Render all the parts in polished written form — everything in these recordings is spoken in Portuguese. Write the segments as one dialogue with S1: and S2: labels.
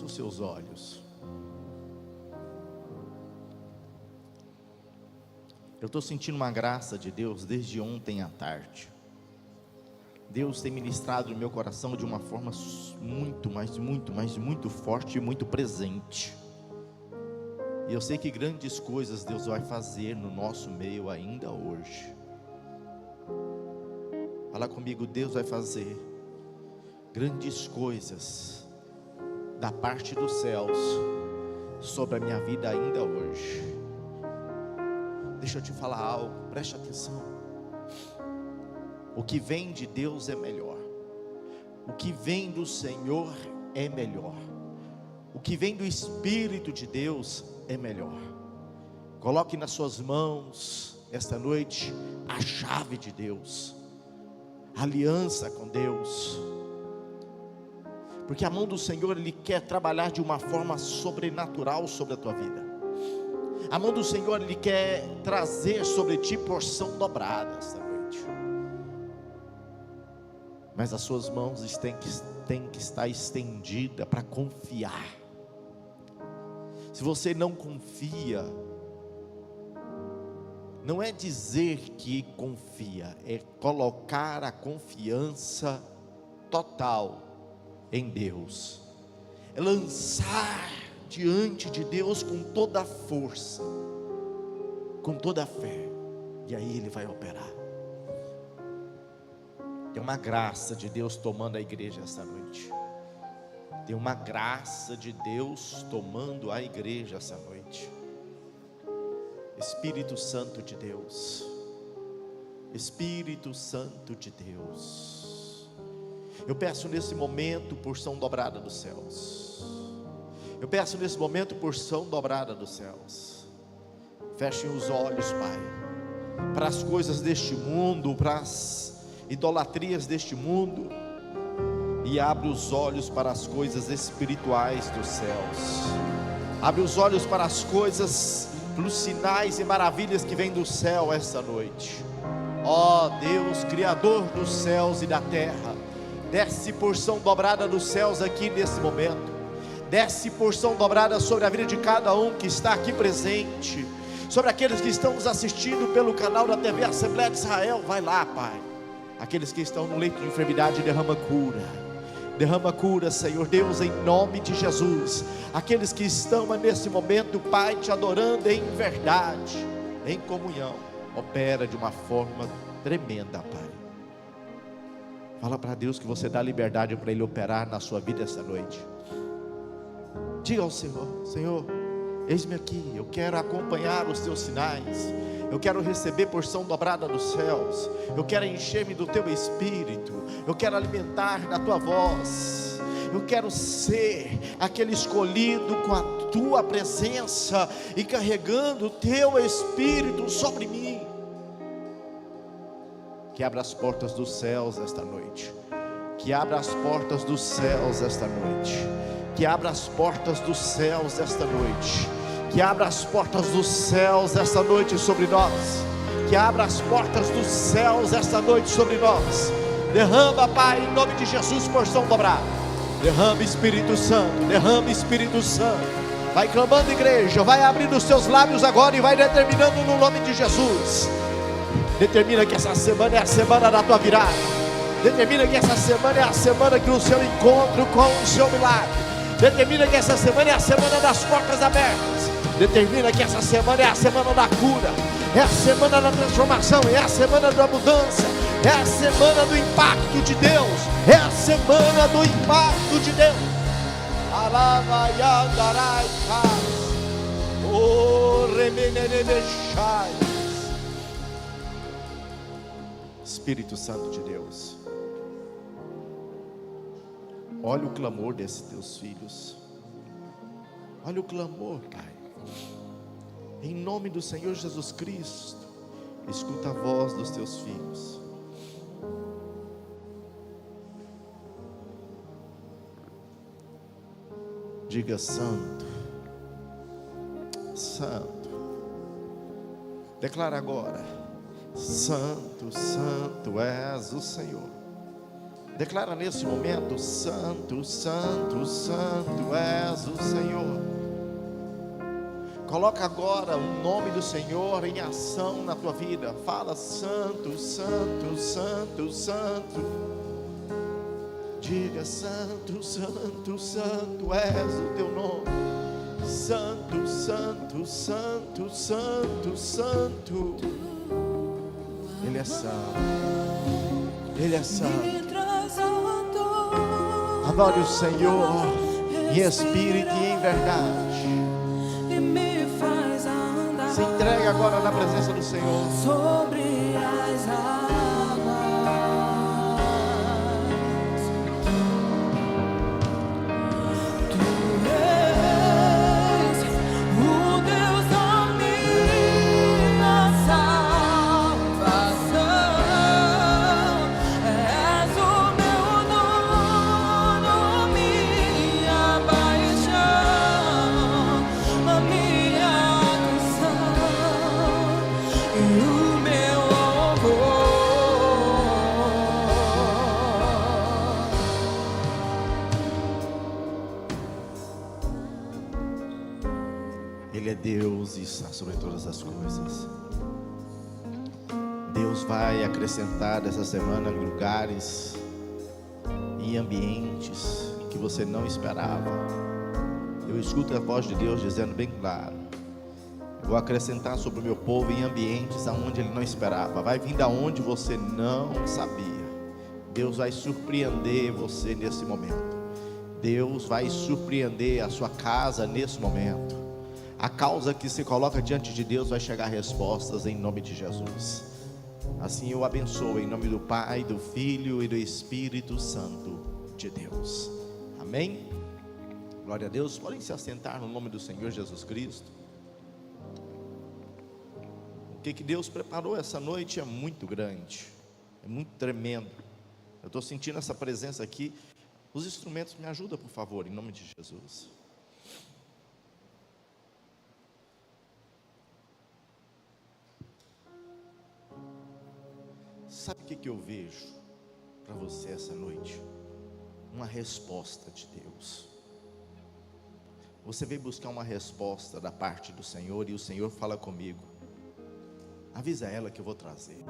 S1: os seus olhos. Eu estou sentindo uma graça de Deus desde ontem à tarde. Deus tem ministrado no meu coração de uma forma muito forte e muito presente. E eu sei que grandes coisas Deus vai fazer no nosso meio ainda hoje. Fala comigo, Deus vai fazer grandes coisas da parte dos céus sobre a minha vida ainda hoje. Deixa eu te falar algo, preste atenção. O que vem de Deus é melhor. O que vem do Senhor é melhor. O que vem do Espírito de Deus é melhor. Coloque nas suas mãos esta noite a chave de Deus, a aliança com Deus, porque a mão do Senhor, Ele quer trabalhar de uma forma sobrenatural sobre a tua vida. A mão do Senhor, Ele quer trazer sobre ti porção dobrada esta noite. Mas as suas mãos têm que estar estendidas para confiar. Se você não confia, não é dizer que confia, é colocar a confiança total em Deus, é lançar diante de Deus com toda a força, com toda a fé, e aí Ele vai operar. Tem uma graça de Deus tomando a igreja esta noite. Tem uma graça de Deus tomando a igreja essa noite. Espírito Santo de Deus, Espírito Santo de Deus, eu peço nesse momento porção dobrada dos céus. Eu peço nesse momento porção dobrada dos céus. Fechem os olhos, Pai, para as coisas deste mundo, para as idolatrias deste mundo, e abre os olhos para as coisas espirituais dos céus. Abre os olhos para as coisas, pelos sinais e maravilhas que vêm do céu esta noite. Ó Deus, Criador dos céus e da terra, desce porção dobrada dos céus aqui nesse momento. Desce porção dobrada sobre a vida de cada um que está aqui presente, sobre aqueles que estão nos assistindo pelo canal da TV Assembleia de Israel. Vai lá, Pai. Aqueles que estão no leito de enfermidade, derrama cura, Senhor Deus, em nome de Jesus. Aqueles que estão nesse momento, Pai, te adorando em verdade, em comunhão, opera de uma forma tremenda, Pai. Fala para Deus que você dá liberdade para Ele operar na sua vida essa noite. Diga ao Senhor: Senhor, eis-me aqui, eu quero acompanhar os teus sinais, eu quero receber porção dobrada dos céus, eu quero encher-me do teu Espírito, eu quero alimentar da tua voz, eu quero ser aquele escolhido com a tua presença e carregando o teu Espírito sobre mim. Que abra as portas dos céus esta noite, que abra as portas dos céus esta noite, que abra as portas dos céus esta noite, que abra as portas dos céus esta noite sobre nós, que abra as portas dos céus esta noite sobre nós. Derrama, Pai, em nome de Jesus, porção dobrada. Derrama, Espírito Santo, derrama, Espírito Santo. Vai clamando, igreja, vai abrindo os seus lábios agora e vai determinando no nome de Jesus. Determina que essa semana é a semana da tua virada. Determina que essa semana é a semana que o seu encontro com o seu milagre. Determina que essa semana é a semana das portas abertas. Determina que essa semana é a semana da cura, é a semana da transformação, é a semana da mudança, é a semana do impacto de Deus, é a semana do impacto de Deus. Espírito Santo de Deus, olha o clamor desses teus filhos, olha o clamor, Pai. Em nome do Senhor Jesus Cristo, escuta a voz dos teus filhos. Diga: Santo, Santo. Declara agora: Santo, Santo és o Senhor. Declara nesse momento: Santo, Santo, Santo és o Senhor. Coloca agora o nome do Senhor em ação na tua vida. Fala: Santo, Santo, Santo, Santo. Diga: Santo, Santo, Santo és o teu nome. Santo, Santo, Santo, Santo, Santo. Ele é santo. Ele é santo. Adore o Senhor em espírito e em verdade. Se entregue agora na presença do Senhor.
S2: Sobre as águas, Tu és o Deus da minha salvação. És o meu dono, minha paixão, a minha canção e o meu louvor.
S1: Ele é Deus e está sobre todas as coisas. Deus vai acrescentar essa semana em lugares, em ambientes que você não esperava. Eu escuto a voz de Deus dizendo bem claro: vou acrescentar sobre o meu povo em ambientes aonde ele não esperava. Vai vir da onde você não sabia. Deus vai surpreender você nesse momento. Deus vai surpreender a sua casa nesse momento. A causa que se coloca diante de Deus vai chegar respostas em nome de Jesus. Assim eu abençoo em nome do Pai, do Filho e do Espírito Santo de Deus. Amém? Glória a Deus. Podem se assentar no nome do Senhor Jesus Cristo. O que Deus preparou essa noite é muito grande, é muito tremendo. Eu estou sentindo essa presença aqui. Os instrumentos me ajudam, por favor, em nome de Jesus. Sabe o que eu vejo para você essa noite? Uma resposta de Deus. Você veio buscar uma resposta da parte do Senhor e o Senhor fala comigo: avisa ela que eu vou trazer.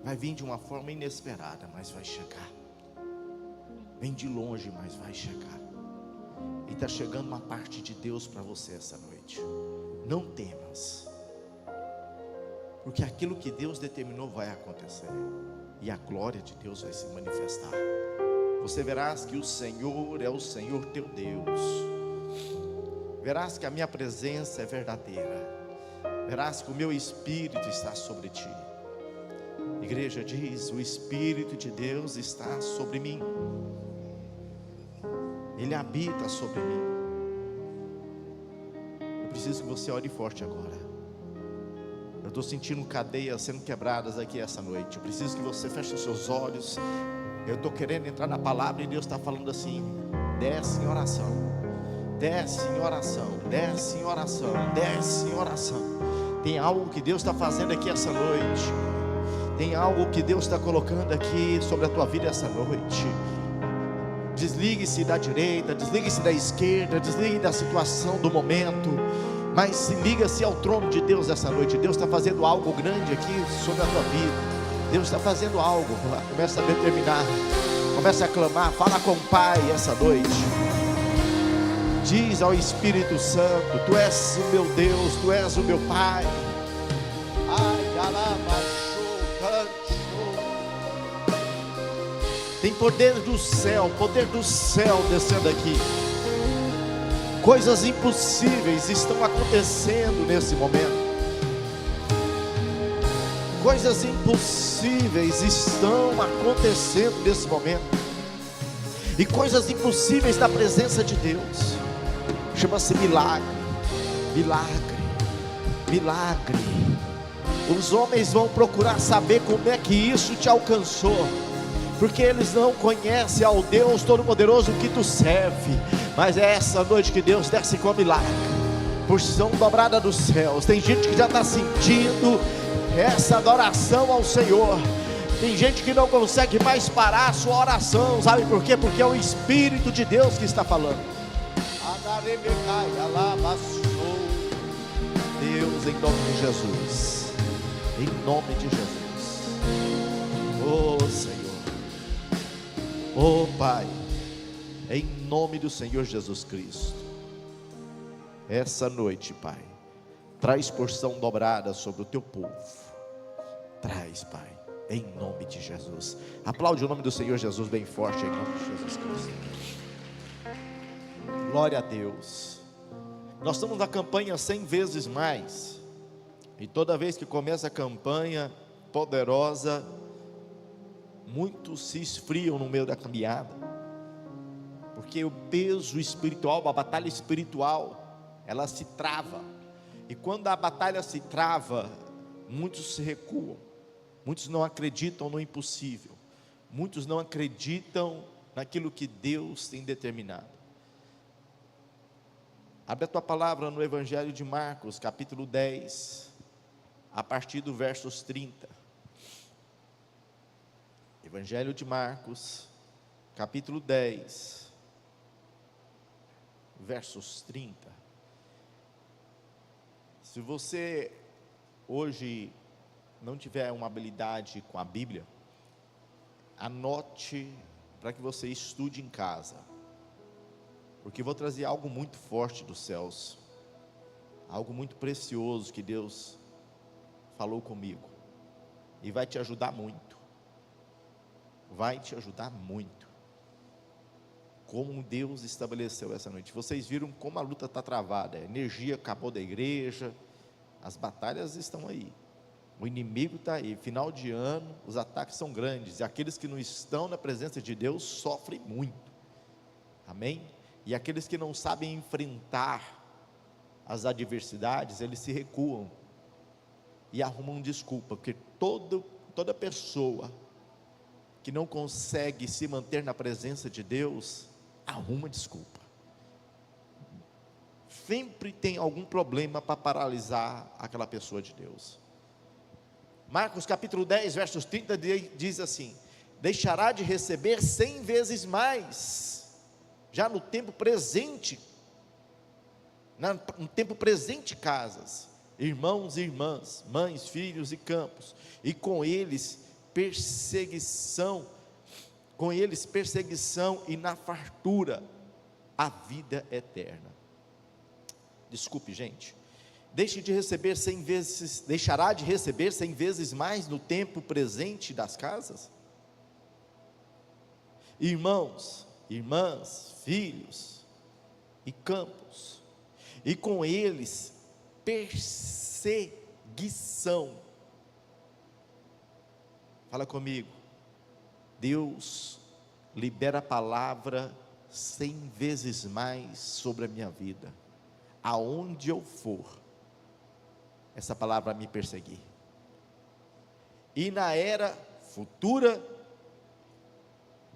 S1: Vai vir de uma forma inesperada, mas vai chegar. Vem de longe, mas vai chegar. E está chegando uma parte de Deus para você essa noite. Não temas, porque aquilo que Deus determinou vai acontecer, e a glória de Deus vai se manifestar. Você verás que o Senhor é o Senhor teu Deus. Verás que a minha presença é verdadeira. Verás que o meu Espírito está sobre ti. Igreja diz: o Espírito de Deus está sobre mim. Ele habita sobre mim. Eu preciso que você ore forte agora. Eu estou sentindo cadeias sendo quebradas aqui essa noite. Eu preciso que você feche os seus olhos. Eu estou querendo entrar na palavra e Deus está falando assim: desce em oração, desce em oração, desce em oração, desce em oração. Tem algo que Deus está fazendo aqui essa noite. Tem algo que Deus está colocando aqui sobre a tua vida essa noite. Desligue-se da direita, desligue-se da esquerda, desligue da situação do momento, mas se liga-se ao trono de Deus essa noite. Deus está fazendo algo grande aqui sobre a tua vida. Deus está fazendo algo. Começa a determinar, começa a clamar, fala com o Pai essa noite. Diz ao Espírito Santo: tu és o meu Deus, tu és o meu Pai. Ai, tem poder do céu descendo aqui. Coisas impossíveis estão acontecendo nesse momento. Coisas impossíveis estão acontecendo nesse momento. E coisas impossíveis na presença de Deus. Chama-se milagre. Milagre. Milagre. Os homens vão procurar saber como é que isso te alcançou, porque eles não conhecem ao Deus Todo-Poderoso que tu serve. Mas é essa noite que Deus desce com milagre, porção dobrada dos céus. Tem gente que já está sentindo essa adoração ao Senhor. Tem gente que não consegue mais parar a sua oração, sabe por quê? Porque é o Espírito de Deus que está falando. Deus, em nome de Jesus, em nome de Jesus, oh Senhor, oh Pai, em nome do Senhor Jesus Cristo, essa noite, Pai, traz porção dobrada sobre o teu povo, traz, Pai, em nome de Jesus. Aplaude o nome do Senhor Jesus bem forte, em nome de Jesus Cristo. Glória a Deus. Nós estamos na campanha 100 vezes mais, e toda vez que começa a campanha poderosa, muitos se esfriam no meio da caminhada, porque o peso espiritual, a batalha espiritual, ela se trava, e quando a batalha se trava, muitos se recuam, muitos não acreditam no impossível, muitos não acreditam naquilo que Deus tem determinado. Abre a tua palavra no Evangelho de Marcos, capítulo 10, a partir do versos 30. Evangelho de Marcos, capítulo 10, versos 30. Se você hoje não tiver uma habilidade com a Bíblia, anote para que você estude em casa, porque vou trazer algo muito forte dos céus, algo muito precioso que Deus falou comigo, e vai te ajudar muito, como Deus estabeleceu essa noite. Vocês viram como a luta está travada, a energia acabou da igreja, as batalhas estão aí, o inimigo está aí, final de ano, os ataques são grandes, e aqueles que não estão na presença de Deus sofrem muito, amém? E aqueles que não sabem enfrentar as adversidades, eles se recuam e arrumam desculpa, porque toda pessoa que não consegue se manter na presença de Deus, arruma desculpa. Sempre tem algum problema para paralisar aquela pessoa de Deus. Marcos capítulo 10, versos 30 diz assim: deixará de receber 100 vezes mais, já no tempo presente, no tempo presente casas, irmãos e irmãs, mães, filhos e campos, e com eles perseguição, e na fartura a vida eterna. Desculpe, gente, deixará de receber 100 vezes mais no tempo presente das casas, irmãos, irmãs, filhos e campos, e com eles perseguição. Fala comigo. Deus libera a palavra 100 vezes mais sobre a minha vida. Aonde eu for, essa palavra vai me perseguir. E na era futura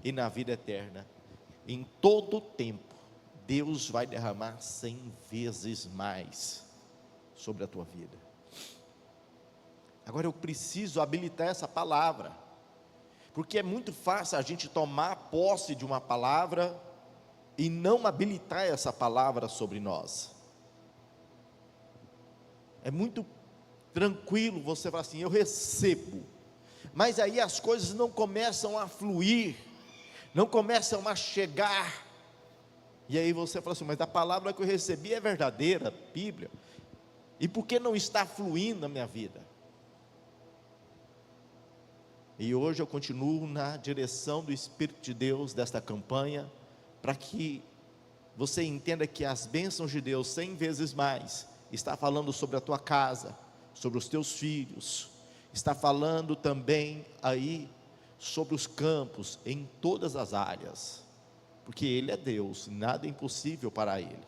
S1: e na vida eterna, em todo o tempo, Deus vai derramar 100 vezes mais sobre a tua vida. Agora eu preciso habilitar essa palavra, porque é muito fácil a gente tomar posse de uma palavra e não habilitar essa palavra sobre nós. É muito tranquilo você falar assim: eu recebo, mas aí as coisas não começam a fluir, não começam a chegar, e aí você fala assim: mas a palavra que eu recebi é verdadeira, Bíblia, e por que não está fluindo na minha vida? E hoje eu continuo na direção do Espírito de Deus desta campanha, para que você entenda que as bênçãos de Deus 100 vezes mais, está falando sobre a tua casa, sobre os teus filhos, está falando também aí sobre os campos, em todas as áreas, porque Ele é Deus, nada é impossível para Ele.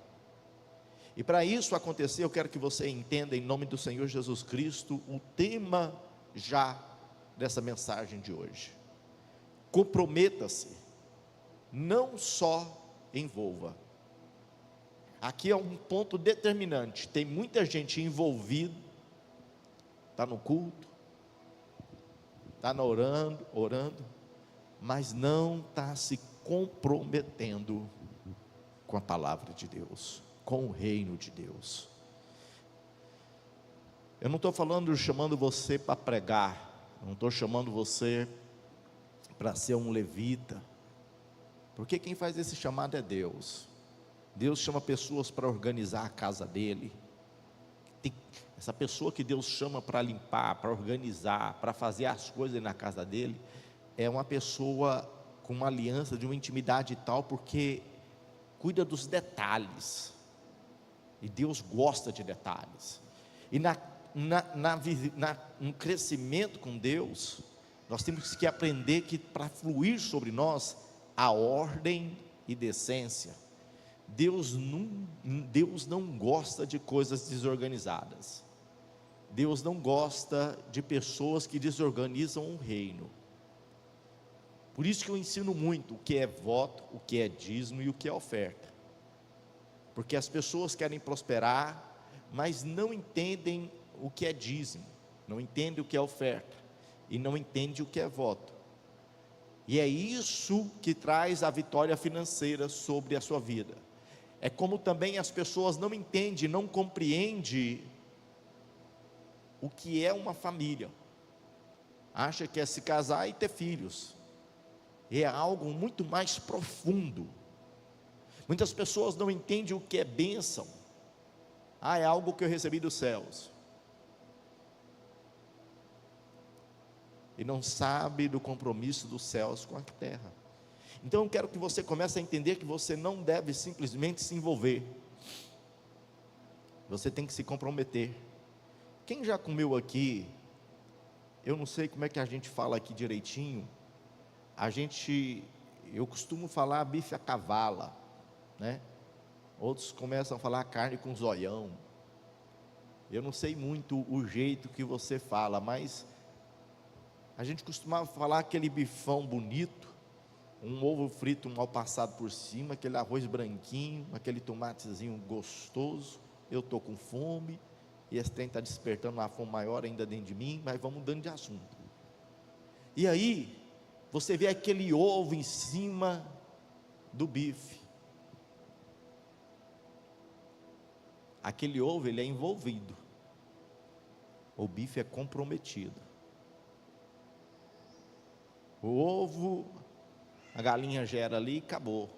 S1: E para isso acontecer, eu quero que você entenda, em nome do Senhor Jesus Cristo, o tema já dessa mensagem de hoje. Comprometa-se, não só envolva. Aqui é um ponto determinante. Tem muita gente envolvida, está no culto, está orando, mas não está se comprometendo com a palavra de Deus, com o reino de Deus. Eu não estou chamando você para pregar, não estou chamando você para ser um levita, porque quem faz esse chamado é Deus. Deus chama pessoas para organizar a casa dele. Essa pessoa que Deus chama para limpar, para organizar, para fazer as coisas na casa dele, é uma pessoa com uma aliança de uma intimidade tal, porque cuida dos detalhes, e Deus gosta de detalhes. E no crescimento com Deus, nós temos que aprender que para fluir sobre nós a ordem e decência. Deus não gosta de coisas desorganizadas. Deus não gosta de pessoas que desorganizam o reino. Por isso que eu ensino muito o que é voto, o que é dízimo e o que é oferta. Porque as pessoas querem prosperar, mas não entendem o que é dízimo, não entendem o que é oferta, e não entendem o que é voto. E é isso que traz a vitória financeira sobre a sua vida. É como também as pessoas não entendem, não compreendem o que é uma família. Acha que é se casar e ter filhos. É algo muito mais profundo. Muitas pessoas não entendem o que é bênção. É algo que eu recebi dos céus. E não sabe do compromisso dos céus com a terra. Então eu quero que você comece a entender que você não deve simplesmente se envolver. Você tem que se comprometer. Quem já comeu aqui, eu não sei como é que a gente fala aqui direitinho, eu costumo falar bife a cavala, né? Outros começam a falar carne com zoião. Eu não sei muito o jeito que você fala, mas a gente costumava falar aquele bifão bonito, um ovo frito mal passado por cima, aquele arroz branquinho, aquele tomatezinho gostoso. Eu estou com fome, e esse trem está despertando uma fome maior ainda dentro de mim, mas vamos mudando de assunto. E aí, você vê aquele ovo em cima do bife. Aquele ovo, ele é envolvido. O bife é comprometido. O ovo, a galinha gera ali e acabou.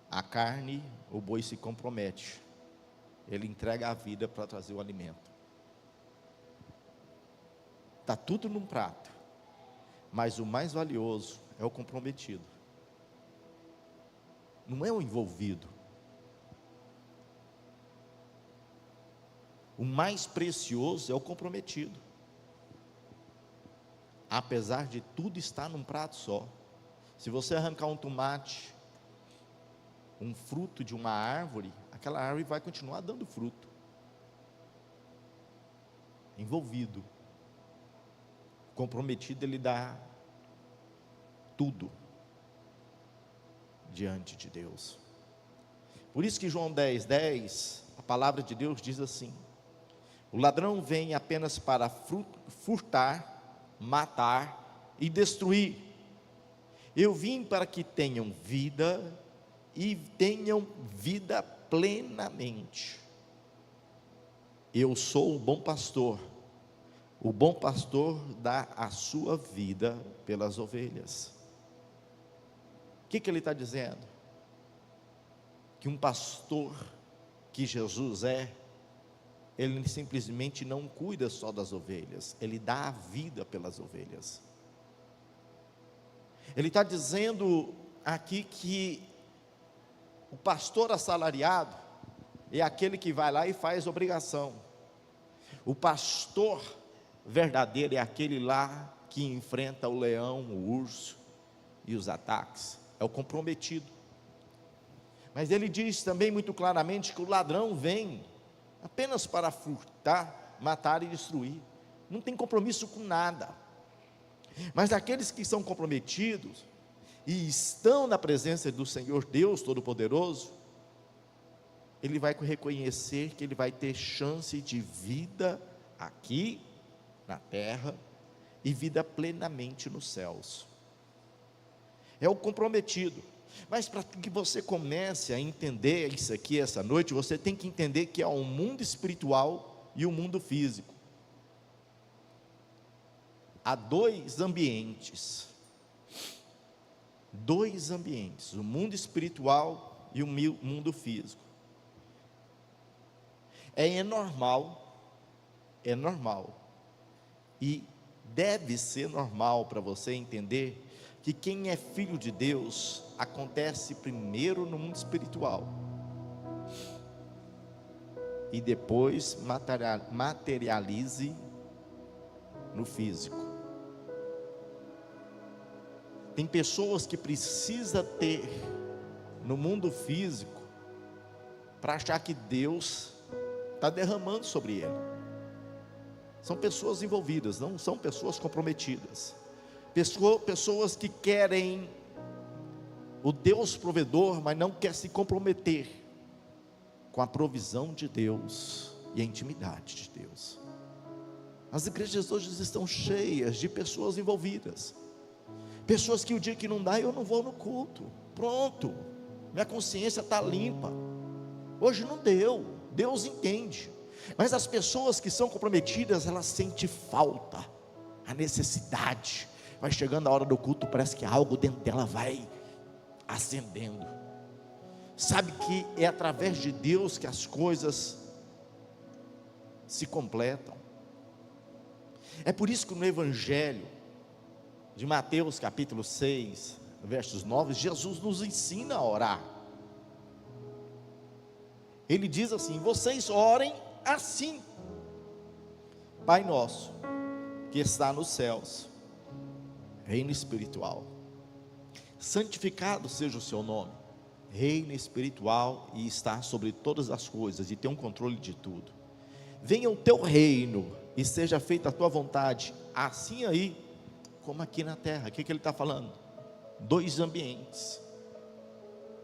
S1: A carne, o boi se compromete. Ele entrega a vida para trazer o alimento. Está tudo num prato, mas o mais valioso é o comprometido. Não é o envolvido. O mais precioso é o comprometido. Apesar de tudo estar num prato só. Se você arrancar um tomate, um fruto de uma árvore, aquela árvore vai continuar dando fruto. Envolvido. Comprometido, ele dá tudo diante de Deus. Por isso que João 10:10, a palavra de Deus diz assim: o ladrão vem apenas para furtar, matar e destruir. Eu vim para que tenham vida e tenham vida plenamente. Eu sou o bom pastor. O bom pastor dá a sua vida pelas ovelhas. O que ele está dizendo? Que um pastor que Jesus é, ele simplesmente não cuida só das ovelhas, ele dá a vida pelas ovelhas. Ele está dizendo aqui que o pastor assalariado é aquele que vai lá e faz obrigação. O pastor verdadeiro é aquele lá que enfrenta o leão, o urso e os ataques. É o comprometido. Mas ele diz também muito claramente que o ladrão vem apenas para furtar, matar e destruir. Não tem compromisso com nada. Mas aqueles que são comprometidos e estão na presença do Senhor Deus Todo-Poderoso, ele vai reconhecer que ele vai ter chance de vida aqui na terra e vida plenamente nos céus. É o comprometido. Mas para que você comece a entender isso aqui essa noite, você tem que entender que há um mundo espiritual e um mundo físico. Há dois ambientes, o mundo espiritual e o mundo físico. É normal, e deve ser normal para você entender que quem é filho de Deus, acontece primeiro no mundo espiritual, e depois materialize no físico. Tem pessoas que precisam ter no mundo físico, para achar que Deus está derramando sobre ele. São pessoas envolvidas, não são pessoas comprometidas. Pessoas que querem o Deus provedor, mas não quer se comprometer com a provisão de Deus e a intimidade de Deus. As igrejas hoje estão cheias de pessoas envolvidas, pessoas que o dia que não dá, eu não vou no culto, pronto, minha consciência está limpa, hoje não deu, Deus entende. Mas as pessoas que são comprometidas, elas sentem falta, a necessidade. Vai chegando a hora do culto, parece que algo dentro dela vai acendendo. Sabe que é através de Deus que as coisas se completam. É por isso que no Evangelho de Mateus capítulo 6, versos 9, Jesus nos ensina a orar. Ele diz assim: vocês orem assim: Pai nosso, que está nos céus, reino espiritual, santificado seja o seu nome. Reino espiritual e está sobre todas as coisas e tem um controle de tudo. Venha o teu reino e seja feita a tua vontade, assim aí como aqui na terra. O que ele está falando? Dois ambientes,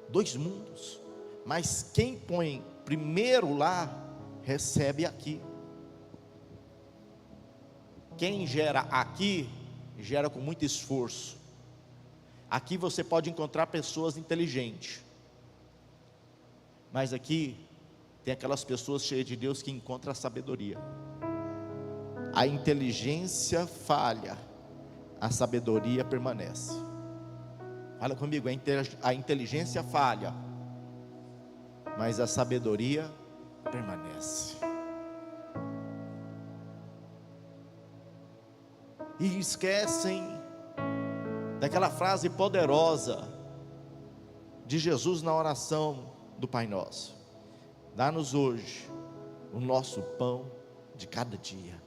S1: dois mundos, mas quem põe primeiro lá, recebe aqui. Quem gera aqui, gera com muito esforço. Aqui você pode encontrar pessoas inteligentes, mas aqui tem aquelas pessoas cheias de Deus que encontram a sabedoria. A inteligência falha, a sabedoria permanece. Fala comigo, a inteligência falha, mas a sabedoria permanece. E esquecem daquela frase poderosa de Jesus na oração do Pai Nosso: dá-nos hoje o nosso pão de cada dia.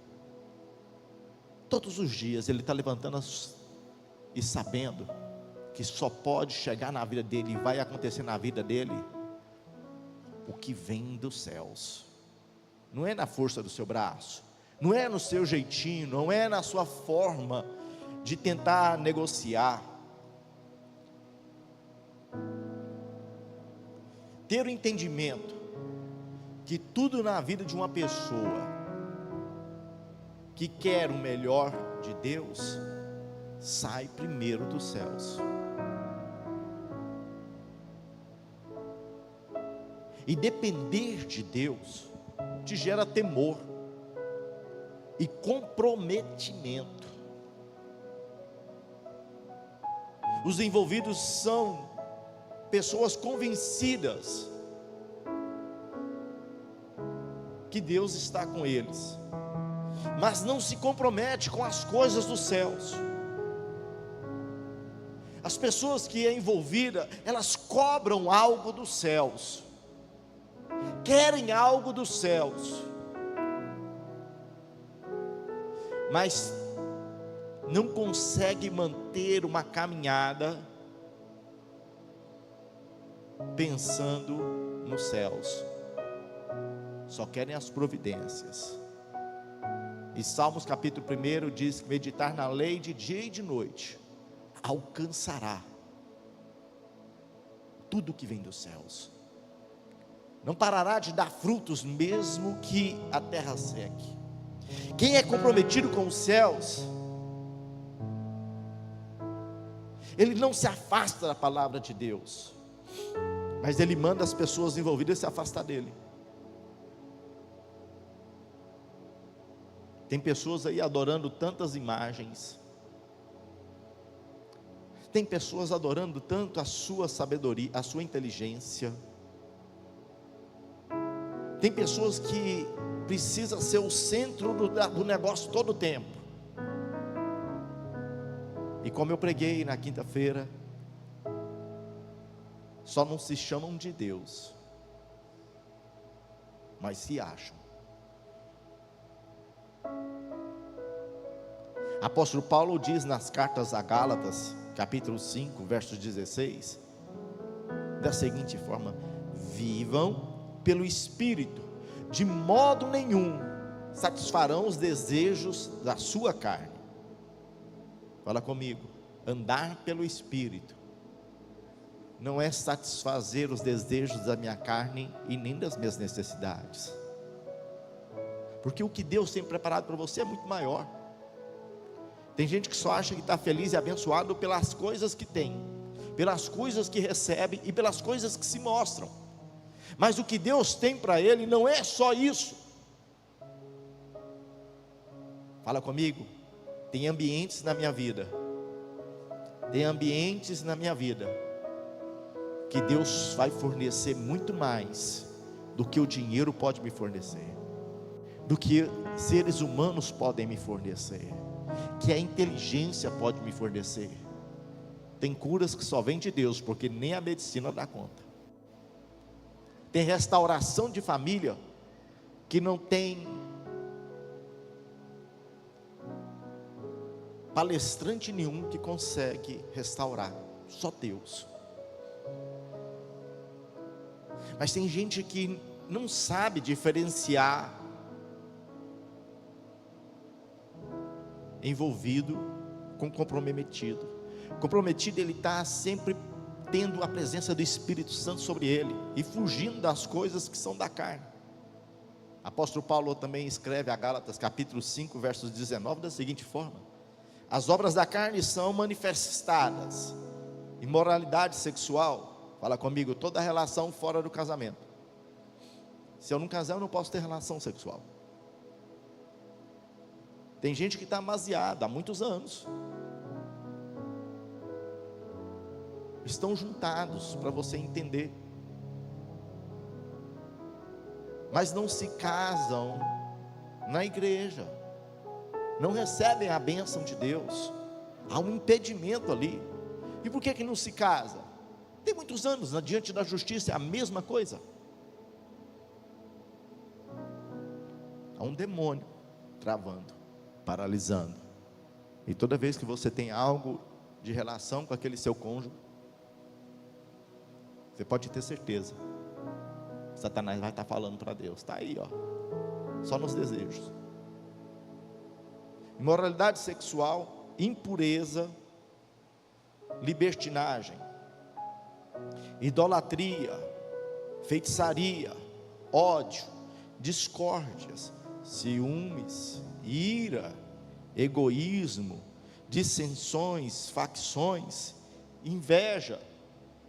S1: Todos os dias ele está levantando e sabendo que só pode chegar na vida dele e vai acontecer na vida dele o que vem dos céus. Não é na força do seu braço, não é no seu jeitinho, não é na sua forma de tentar negociar. Ter o entendimento que tudo na vida de uma pessoa que quer o melhor de Deus, sai primeiro dos céus. E depender de Deus te gera temor e comprometimento. Os envolvidos são pessoas convencidas que Deus está com eles, mas não se compromete com as coisas dos céus. As pessoas que é envolvida, elas cobram algo dos céus, querem algo dos céus, mas não consegue manter uma caminhada pensando nos céus, só querem as providências. E Salmos capítulo 1 diz que meditar na lei de dia e de noite alcançará tudo que vem dos céus, não parará de dar frutos mesmo que a terra seque. Quem é comprometido com os céus ele não se afasta da palavra de Deus, mas ele manda as pessoas envolvidas se afastar dele. Tem pessoas aí adorando tantas imagens, tem pessoas adorando tanto a sua sabedoria, a sua inteligência, tem pessoas que precisam ser o centro do negócio todo o tempo. E como eu preguei na quinta-feira, só não se chamam de Deus, mas se acham. Apóstolo Paulo diz nas cartas a Gálatas, capítulo 5, versos 16, da seguinte forma: vivam pelo Espírito, de modo nenhum satisfarão os desejos da sua carne. Fala comigo, andar pelo Espírito não é satisfazer os desejos da minha carne e nem das minhas necessidades, porque o que Deus tem preparado para você é muito maior. Tem gente que só acha que está feliz e abençoado pelas coisas que tem, pelas coisas que recebe e pelas coisas que se mostram, mas o que Deus tem para ele não é só isso. Fala comigo, tem ambientes na minha vida, que Deus vai fornecer muito mais do que o dinheiro pode me fornecer, do que seres humanos podem me fornecer, que a inteligência pode me fornecer. Tem curas que só vêm de Deus, porque nem a medicina dá conta. Tem restauração de família que não tem palestrante nenhum que consegue restaurar, só Deus. Mas tem gente que não sabe diferenciar envolvido com comprometido. Comprometido, ele está sempre tendo a presença do Espírito Santo sobre ele e fugindo das coisas que são da carne. Apóstolo Paulo também escreve a Gálatas capítulo 5 versos 19 da seguinte forma: as obras da carne são manifestadas: imoralidade sexual. Fala comigo, toda relação fora do casamento. Se eu não casar, eu não posso ter relação sexual. Tem gente que está amaziada há muitos anos, estão juntados, para você entender, mas não se casam na igreja, não recebem a bênção de Deus. Há um impedimento ali. E por que não se casa? Tem muitos anos, diante da justiça é a mesma coisa. Há um demônio travando, paralisando. E toda vez que você tem algo de relação com aquele seu cônjuge, você pode ter certeza, Satanás vai estar falando para Deus, está aí, ó, só nos desejos. Imoralidade sexual, impureza, libertinagem, idolatria, feitiçaria, ódio, discórdias, ciúmes, ira, egoísmo, dissensões, facções, inveja,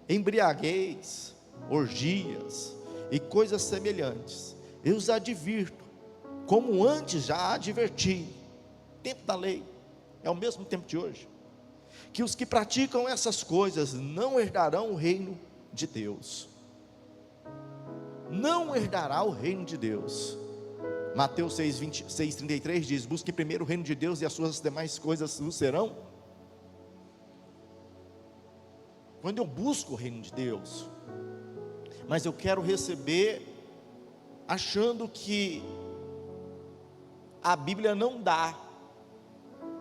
S1: embriaguez, orgias e coisas semelhantes. Eu os advirto, como antes já adverti, tempo da lei, é o mesmo tempo de hoje, que os que praticam essas coisas não herdarão o reino de Deus. Não herdará o reino de Deus. Mateus 6,33 diz: busque primeiro o reino de Deus e as suas demais coisas o serão. Quando eu busco o reino de Deus, mas eu quero receber achando que a Bíblia não dá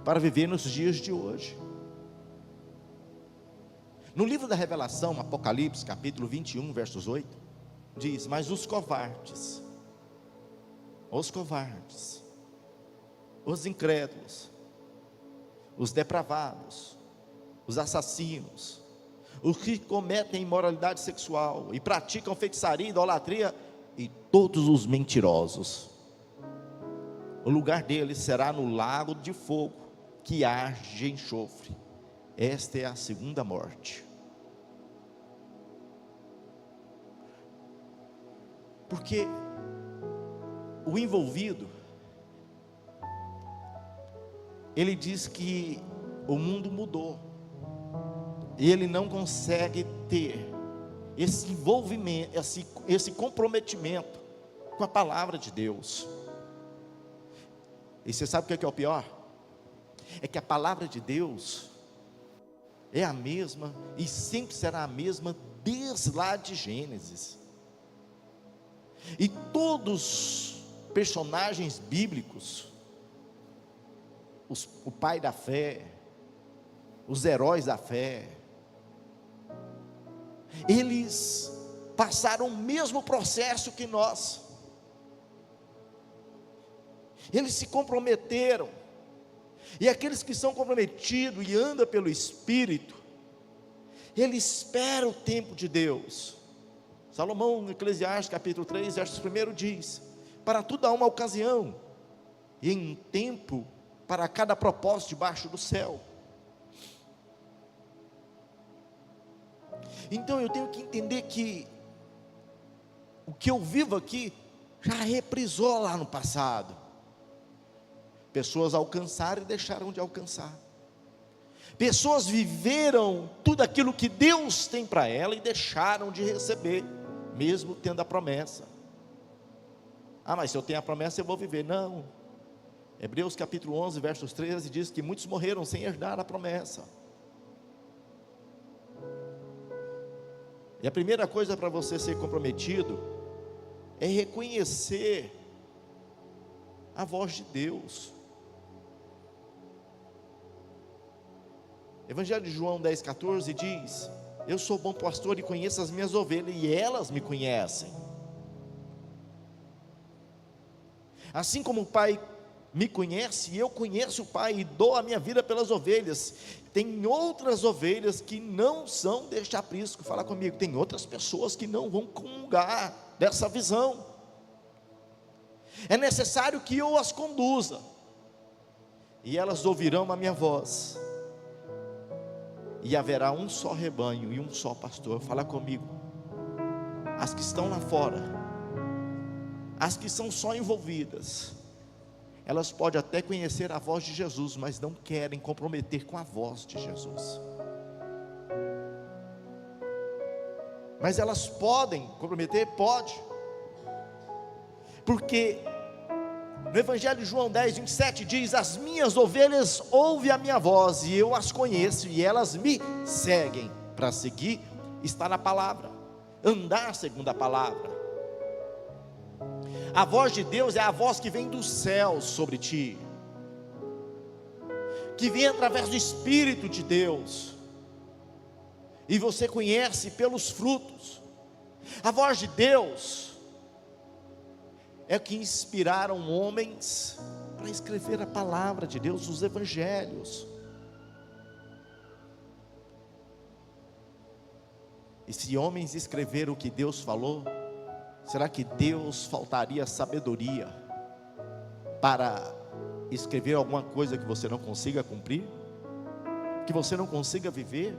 S1: para viver nos dias de hoje. No livro da Revelação, Apocalipse, capítulo 21, versos 8, diz: mas os covardes, os incrédulos, os depravados, os assassinos, os que cometem imoralidade sexual e praticam feitiçaria, idolatria e todos os mentirosos, o lugar deles será no lago de fogo que arde enxofre. Esta é a segunda morte. Porque o envolvido, ele diz que o mundo mudou, e ele não consegue ter esse envolvimento, esse comprometimento com a palavra de Deus. E você sabe o que é o pior? É que a palavra de Deus é a mesma, e sempre será a mesma, desde lá de Gênesis. E todos os personagens bíblicos, o pai da fé, os heróis da fé, eles passaram o mesmo processo que nós. Eles se comprometeram. E aqueles que são comprometidos e andam pelo Espírito, ele espera o tempo de Deus. Salomão, no Eclesiastes capítulo 3, verso 1 diz: para tudo há uma ocasião, e em um tempo para cada propósito debaixo do céu. Então eu tenho que entender que o que eu vivo aqui já reprisou lá no passado. Pessoas alcançaram e deixaram de alcançar. Pessoas viveram tudo aquilo que Deus tem para ela e deixaram de receber, mesmo tendo a promessa. Ah, mas se eu tenho a promessa eu vou viver. Não. Hebreus capítulo 11, versos 13 diz que muitos morreram sem herdar a promessa. E a primeira coisa para você ser comprometido é reconhecer a voz de Deus. Evangelho de João 10,14 diz: eu sou bom pastor e conheço as minhas ovelhas, e elas me conhecem. Assim como o Pai me conhece, eu conheço o Pai e dou a minha vida pelas ovelhas. Tem outras ovelhas que não são deste aprisco. Fala comigo, tem outras pessoas que não vão comungar dessa visão. É necessário que eu as conduza, e elas ouvirão a minha voz, e haverá um só rebanho e um só pastor. Fala comigo. As que estão lá fora, as que são só envolvidas, elas podem até conhecer a voz de Jesus, mas não querem comprometer com a voz de Jesus. Mas elas podem comprometer? Pode. Porque no Evangelho de João 10, 27 diz: as minhas ovelhas ouvem a minha voz, e eu as conheço, e elas me seguem. Para seguir está na palavra, andar segundo a palavra. A voz de Deus é a voz que vem dos céus sobre ti, que vem através do Espírito de Deus, e você conhece pelos frutos. A voz de Deus é que inspiraram homens para escrever a palavra de Deus, os evangelhos. E se homens escreveram o que Deus falou, será que Deus faltaria sabedoria para escrever alguma coisa que você não consiga cumprir? Que você não consiga viver?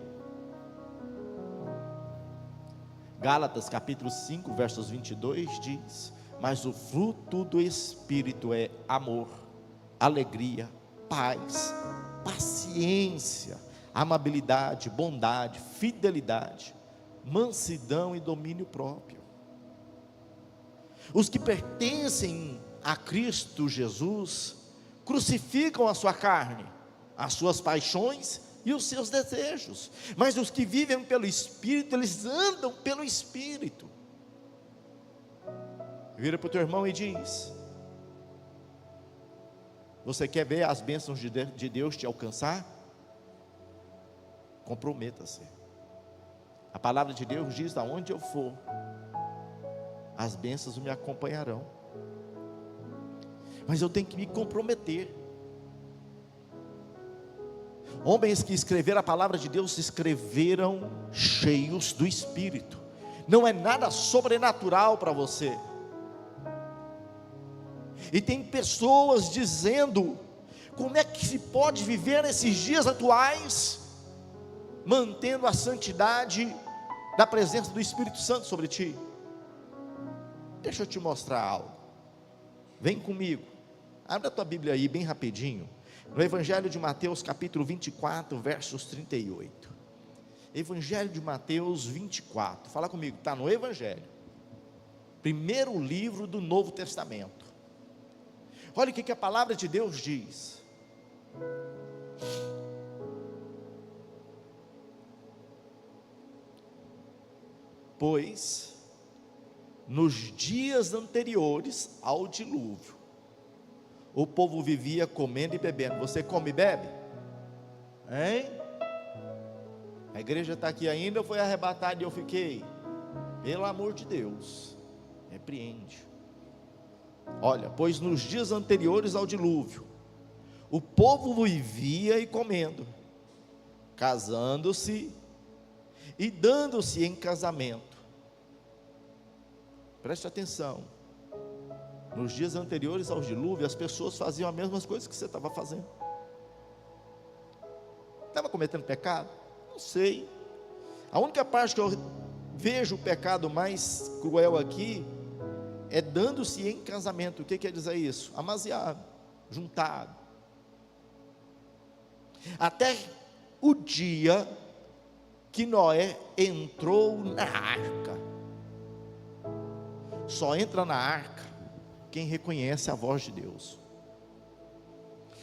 S1: Gálatas capítulo 5, versos 22 diz: mas o fruto do Espírito é amor, alegria, paz, paciência, amabilidade, bondade, fidelidade, mansidão e domínio próprio. Os que pertencem a Cristo Jesus crucificam a sua carne, as suas paixões e os seus desejos. Mas os que vivem pelo Espírito, eles andam pelo Espírito. Vira para o teu irmão e diz: você quer ver as bênçãos de Deus te alcançar? Comprometa-se. A palavra de Deus diz: aonde eu for, as bênçãos me acompanharão. Mas eu tenho que me comprometer. Homens que escreveram a palavra de Deus escreveram cheios do Espírito. Não é nada sobrenatural para você. E tem pessoas dizendo: como é que se pode viver nesses dias atuais mantendo a santidade da presença do Espírito Santo sobre ti? Deixa eu te mostrar algo. Vem comigo. Abre a tua Bíblia aí bem rapidinho. No Evangelho de Mateus capítulo 24, versos 38. Evangelho de Mateus 24. Fala comigo, está no Evangelho. Primeiro livro do Novo Testamento. Olha o que a palavra de Deus diz. Pois, nos dias anteriores ao dilúvio, o povo vivia comendo e bebendo. Você come e bebe? Hein? A igreja está aqui ainda ou foi arrebatada e eu fiquei? Pelo amor de Deus, repreende. Olha, pois nos dias anteriores ao dilúvio, o povo vivia e comendo, casando-se e dando-se em casamento. Preste atenção. Nos dias anteriores ao dilúvio, as pessoas faziam as mesmas coisas que você estava fazendo. Estava cometendo pecado? Não sei. A única parte que eu vejo o pecado mais cruel aqui é dando-se em casamento. O que quer dizer isso? Amaziado, juntado. Até o dia que Noé entrou na arca. Só entra na arca quem reconhece a voz de Deus.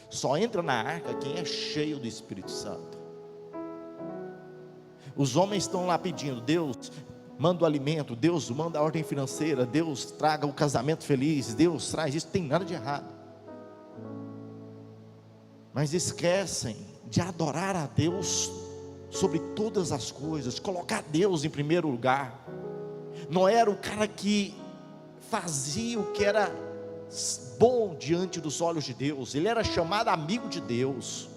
S1: Só entra na arca quem é cheio do Espírito Santo. Os homens estão lá pedindo: Deus manda o alimento, Deus manda a ordem financeira, Deus traga o casamento feliz, Deus traz isso, não tem nada de errado. Mas esquecem de adorar a Deus sobre todas as coisas, colocar Deus em primeiro lugar. Não era o cara que fazia o que era bom diante dos olhos de Deus, ele era chamado amigo de Deus,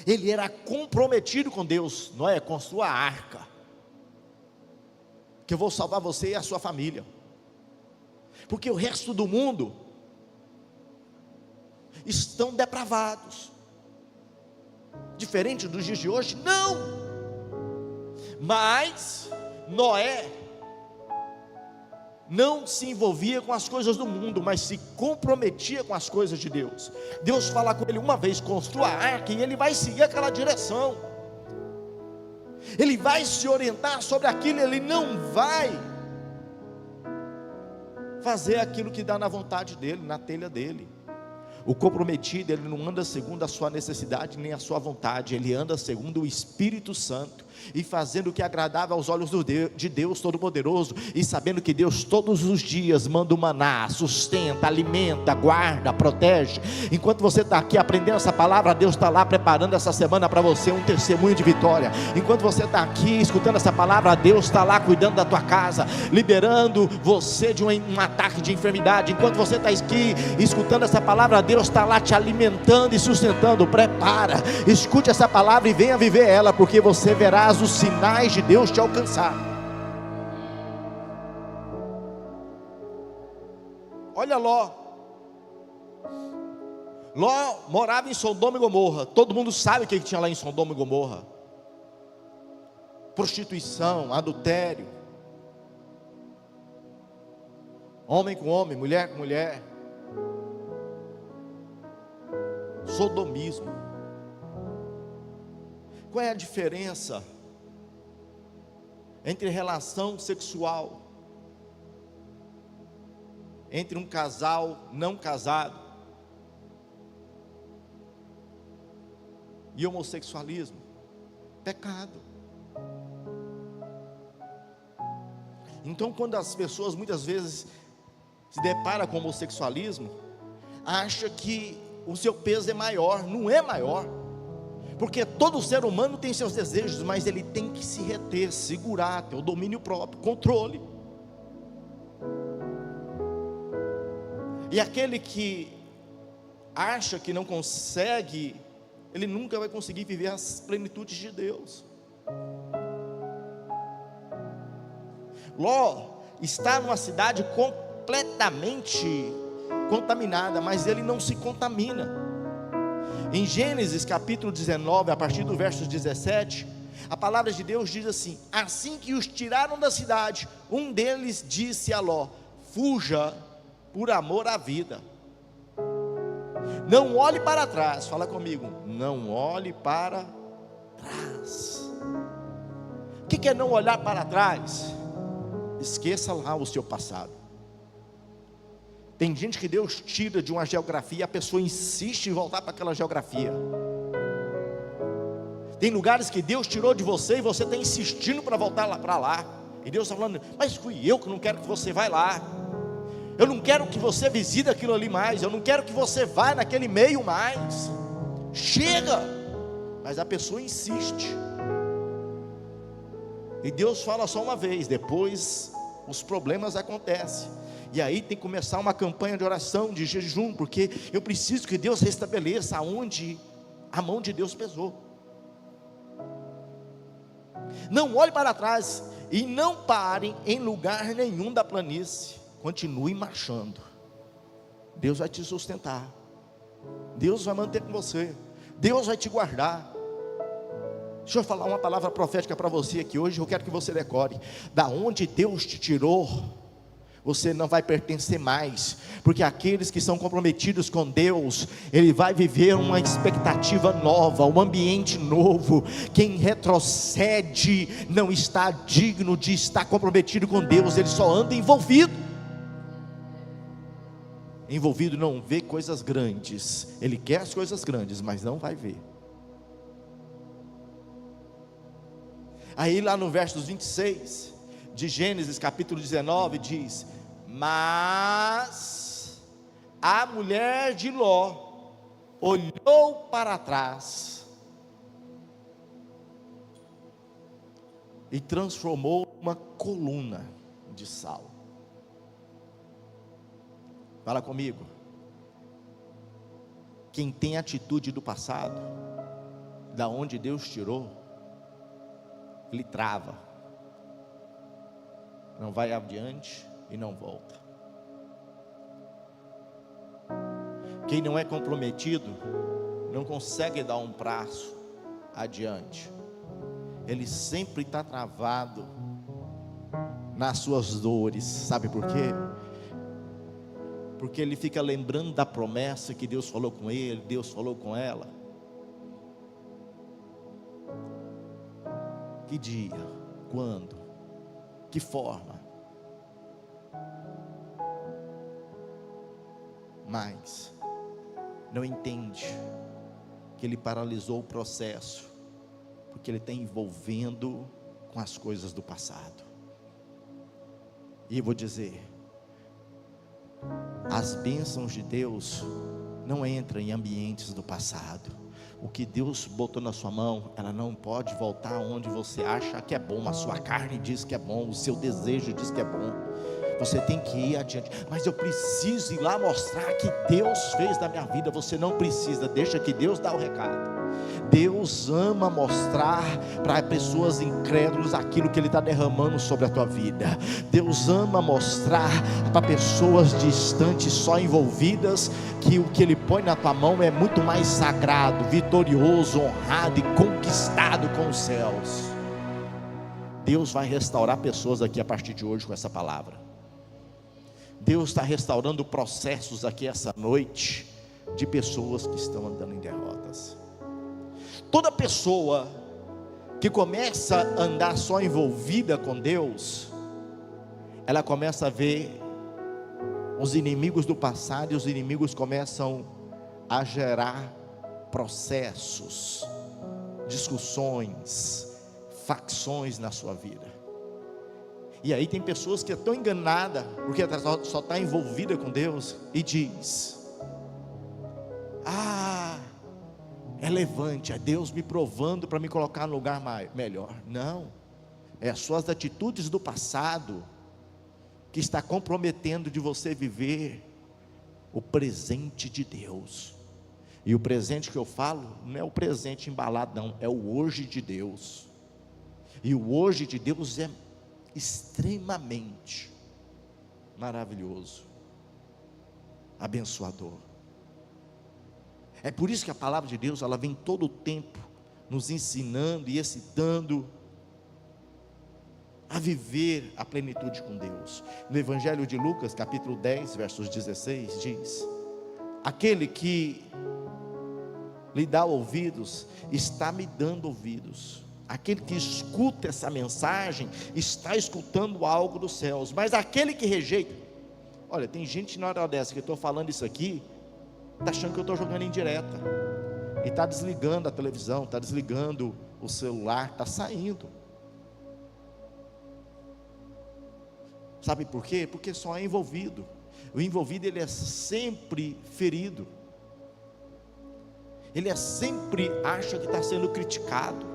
S1: ele era comprometido com Deus. Noé, construa a arca, que eu vou salvar você e a sua família, porque o resto do mundo estão depravados, diferente dos dias de hoje, não, mas Noé não se envolvia com as coisas do mundo, mas se comprometia com as coisas de Deus. Deus fala com ele uma vez: construa a arca, e ele vai seguir aquela direção, ele vai se orientar sobre aquilo, ele não vai fazer aquilo que dá na vontade dele, na telha dele. O comprometido, ele não anda segundo a sua necessidade, nem a sua vontade, ele anda segundo o Espírito Santo, e fazendo o que é agradável aos olhos de Deus Todo-Poderoso, e sabendo que Deus todos os dias manda o maná, sustenta, alimenta, guarda, protege. Enquanto você está aqui aprendendo essa palavra, Deus está lá preparando essa semana para você um testemunho de vitória. Enquanto você está aqui escutando essa palavra, Deus está lá cuidando da tua casa, liberando você de um ataque de enfermidade. Enquanto você está aqui escutando essa palavra, Deus está lá te alimentando e sustentando. Prepara, escute essa palavra e venha viver ela, porque você verá os sinais de Deus te alcançar. Olha Ló morava em Sodoma e Gomorra. Todo mundo sabe o que tinha lá em Sodoma e Gomorra: prostituição, adultério, homem com homem, mulher com mulher, sodomismo. Qual é a diferença entre relação sexual entre um casal não casado e homossexualismo? Pecado. Então, quando as pessoas muitas vezes se deparam com o homossexualismo, acha que o seu peso é maior. Não é maior, porque todo ser humano tem seus desejos, mas ele tem que se reter, segurar, ter o domínio próprio, controle. E aquele que acha que não consegue, ele nunca vai conseguir viver as plenitudes de Deus. Ló está numa cidade completamente contaminada, mas ele não se contamina. Em Gênesis capítulo 19, a partir do verso 17, a palavra de Deus diz assim: assim que os tiraram da cidade, um deles disse a Ló: fuja por amor à vida, não olhe para trás. Fala comigo, não olhe para trás. O que é não olhar para trás? Esqueça lá o seu passado. Tem gente que Deus tira de uma geografia e a pessoa insiste em voltar para aquela geografia. Tem lugares que Deus tirou de você e você está insistindo para voltar lá para lá. E Deus está falando: mas fui eu que não quero que você vá lá. Eu não quero que você visite aquilo ali mais. Eu não quero que você vá naquele meio mais. Chega! Mas a pessoa insiste. E Deus fala só uma vez, depois os problemas acontecem. E aí tem que começar uma campanha de oração, de jejum, porque eu preciso que Deus restabeleça aonde a mão de Deus pesou. Não olhe para trás e não parem em lugar nenhum da planície. Continue marchando. Deus vai te sustentar. Deus vai manter com você. Deus vai te guardar. Deixa eu falar uma palavra profética para você aqui hoje. Eu quero que você decore. Da onde Deus te tirou, você não vai pertencer mais, porque aqueles que são comprometidos com Deus, ele vai viver uma expectativa nova, um ambiente novo. Quem retrocede não está digno de estar comprometido com Deus, ele só anda envolvido. Envolvido não vê coisas grandes, ele quer as coisas grandes, mas não vai ver. Aí lá no verso 26 de Gênesis capítulo 19 diz: mas a mulher de Ló olhou para trás e transformou uma coluna de sal. Fala comigo. Quem tem atitude do passado, da onde Deus tirou, ele trava, não vai adiante e não volta. Quem não é comprometido não consegue dar um passo adiante. Ele sempre está travado nas suas dores. Sabe por quê? Porque ele fica lembrando da promessa que Deus falou com ele, Deus falou com ela. Que dia? Quando? Que forma? Mas não entende que ele paralisou o processo, porque ele está envolvendo com as coisas do passado. E eu vou dizer, as bênçãos de Deus não entram em ambientes do passado. O que Deus botou na sua mão, ela não pode voltar onde você acha que é bom. A sua carne diz que é bom, o seu desejo diz que é bom. Você tem que ir adiante. Mas eu preciso ir lá mostrar que Deus fez da minha vida. Você não precisa, deixa que Deus dá o recado. Deus ama mostrar para pessoas incrédulas aquilo que Ele está derramando sobre a tua vida. Deus ama mostrar para pessoas distantes, só envolvidas, que o que Ele põe na tua mão é muito mais sagrado, vitorioso, honrado e conquistado com os céus. Deus vai restaurar pessoas aqui a partir de hoje com essa palavra. Deus está restaurando processos aqui essa noite, de pessoas que estão andando em derrotas. Toda pessoa que começa a andar só envolvida com Deus, ela começa a ver os inimigos do passado, e os inimigos começam a gerar processos, discussões, facções na sua vida. E aí tem pessoas que estão enganadas, porque só está envolvida com Deus, e diz: é levante, é Deus me provando para me colocar no lugar melhor. Não, é as suas atitudes do passado que está comprometendo de você viver o presente de Deus. E o presente que eu falo não é o presente embalado, não, é o hoje de Deus. E o hoje de Deus é extremamente maravilhoso, abençoador. É por isso que a palavra de Deus, ela vem todo o tempo nos ensinando e excitando a viver a plenitude com Deus. No Evangelho de Lucas, capítulo 10, versos 16, diz: aquele que lhe dá ouvidos, está me dando ouvidos. Aquele que escuta essa mensagem, está escutando algo dos céus. Mas aquele que rejeita, olha, tem gente na hora dessa que eu estou falando isso aqui, está achando que eu estou jogando indireta, e está desligando a televisão, está desligando o celular, está saindo. Sabe por quê? Porque só é envolvido. O envolvido, ele é sempre ferido, ele é sempre acha que está sendo criticado.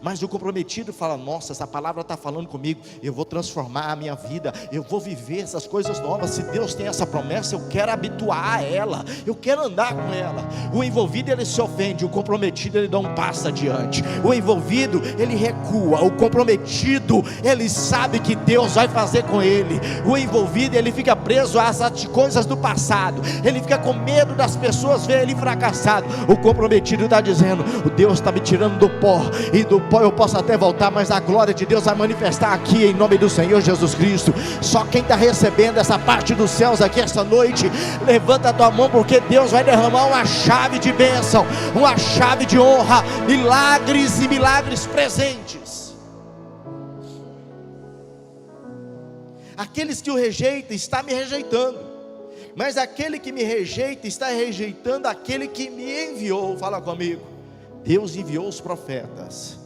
S1: Mas o comprometido fala: nossa, essa palavra está falando comigo, eu vou transformar a minha vida, eu vou viver essas coisas novas. Se Deus tem essa promessa, eu quero habituar a ela, eu quero andar com ela. O envolvido, ele se ofende, o comprometido, ele dá um passo adiante. O envolvido, ele recua, o comprometido, ele sabe que Deus vai fazer com ele. O envolvido, ele fica preso às coisas do passado, ele fica com medo das pessoas verem ele fracassado. O comprometido está dizendo: o Deus está me tirando do pó, e do pó eu posso até voltar, mas a glória de Deus vai manifestar aqui em nome do Senhor Jesus Cristo. Só quem está recebendo essa parte dos céus aqui esta noite, levanta a tua mão, porque Deus vai derramar uma chave de bênção, uma chave de honra, milagres e milagres presentes. Aqueles que o rejeitam, está me rejeitando, mas aquele que me rejeita, está rejeitando aquele que me enviou. Fala comigo. Deus enviou os profetas,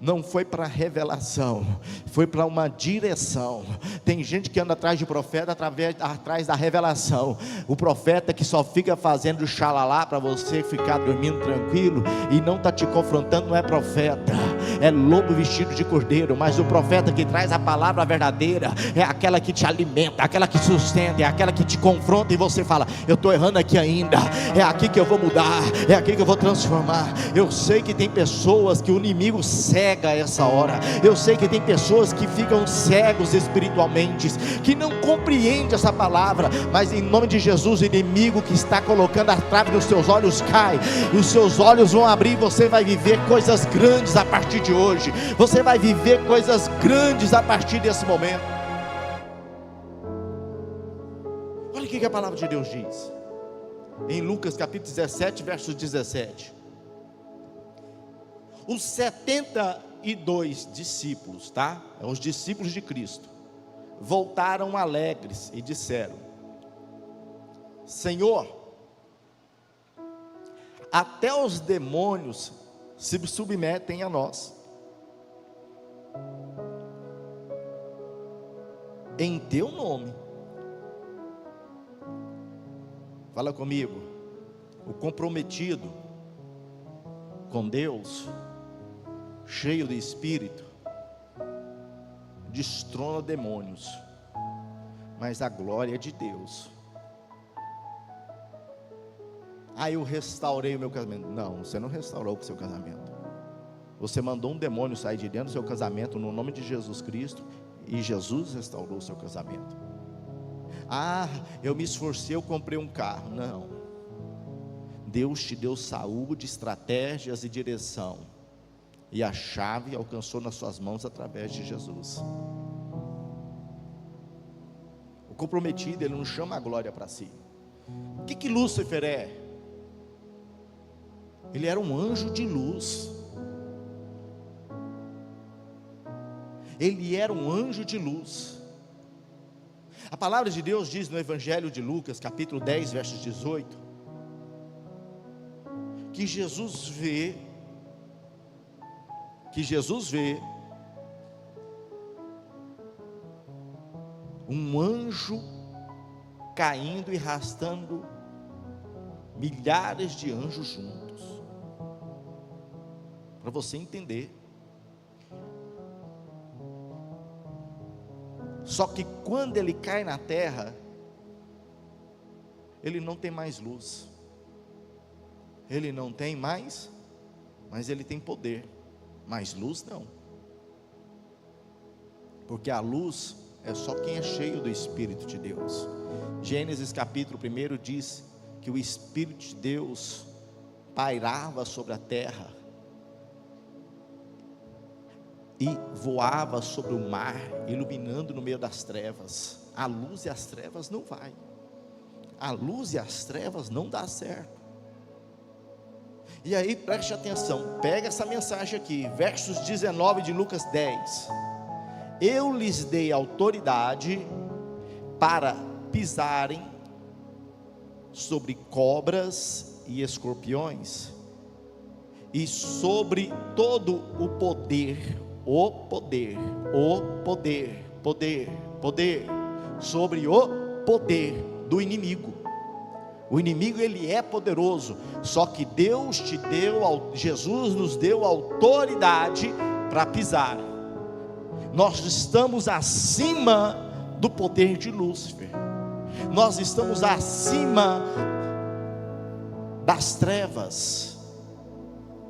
S1: não foi para revelação, foi para uma direção. Tem gente que anda atrás de profeta, atrás da revelação. O profeta que só fica fazendo xalalá para você ficar dormindo tranquilo e não está te confrontando, não é profeta, é lobo vestido de cordeiro. Mas o profeta que traz a palavra verdadeira é aquela que te alimenta, aquela que sustenta, é aquela que te confronta e você fala: eu estou errando aqui ainda, é aqui que eu vou mudar, é aqui que eu vou transformar. Eu sei que tem pessoas que o inimigo cega a essa hora, eu sei que tem pessoas que ficam cegos espiritualmente, que não compreendem essa palavra, mas em nome de Jesus, o inimigo que está colocando a trave nos seus olhos cai, e os seus olhos vão abrir, e você vai viver coisas grandes a partir de hoje. Você vai viver coisas grandes a partir desse momento. Olha o que a palavra de Deus diz em Lucas capítulo 17, verso 17. Os 72 discípulos, tá? Os discípulos de Cristo, voltaram alegres e disseram: Senhor, até os demônios se submetem a nós, em teu nome. Fala comigo. O comprometido com Deus, cheio do Espírito, destrona demônios, mas a glória é de Deus. Eu restaurei o meu casamento. Não, você não restaurou o seu casamento. Você mandou um demônio sair de dentro do seu casamento no nome de Jesus Cristo, e Jesus restaurou o seu casamento. Eu me esforcei, eu comprei um carro. Não, Deus te deu saúde, estratégias e direção, e a chave alcançou nas suas mãos através de Jesus. O comprometido, ele não chama a glória para si. O que Lúcifer é? Ele era um anjo de luz. Ele era um anjo de luz. A palavra de Deus diz no Evangelho de Lucas, capítulo 10, versos 18, que Jesus vê um anjo caindo e arrastando milhares de anjos juntos. Para você entender. Só que quando ele cai na terra, ele não tem mais luz, ele não tem mais, mas ele tem poder, mas luz não, porque a luz é só quem é cheio do Espírito de Deus. Gênesis capítulo 1 diz que o Espírito de Deus pairava sobre a terra e voava sobre o mar, iluminando no meio das trevas. A luz e as trevas não vai. A luz e as trevas não dá certo. E aí preste atenção, pega essa mensagem aqui, versos 19 de Lucas 10. Eu lhes dei autoridade para pisarem sobre cobras e escorpiões, e sobre todo o poder, sobre o poder do inimigo. O inimigo, ele é poderoso, só que Deus te deu, Jesus nos deu autoridade para pisar. Nós estamos acima do poder de Lúcifer, nós estamos acima das trevas.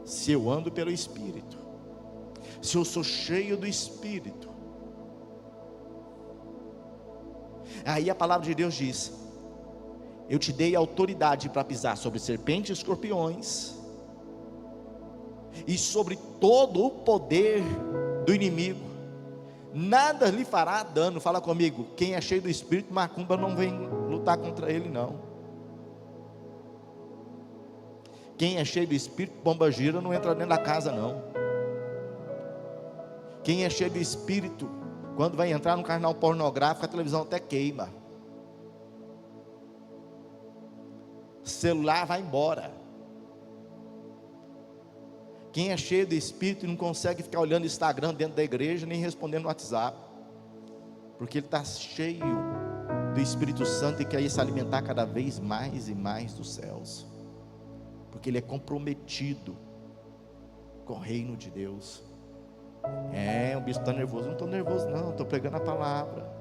S1: Se eu ando pelo Espírito, se eu sou cheio do Espírito, aí a palavra de Deus diz: eu te dei autoridade para pisar sobre serpentes e escorpiões, e sobre todo o poder do inimigo, nada lhe fará dano. Fala comigo, quem é cheio do Espírito, macumba não vem lutar contra ele não. Quem é cheio do Espírito, bomba gira não entra dentro da casa não. Quem é cheio do Espírito, quando vai entrar no canal pornográfico, a televisão até queima, celular vai embora. Quem é cheio do Espírito não consegue ficar olhando Instagram dentro da igreja, nem respondendo no WhatsApp, porque ele está cheio do Espírito Santo e quer se alimentar cada vez mais e mais dos céus, porque ele é comprometido com o reino de Deus. O bispo está nervoso. Não estou nervoso não, estou pregando a palavra,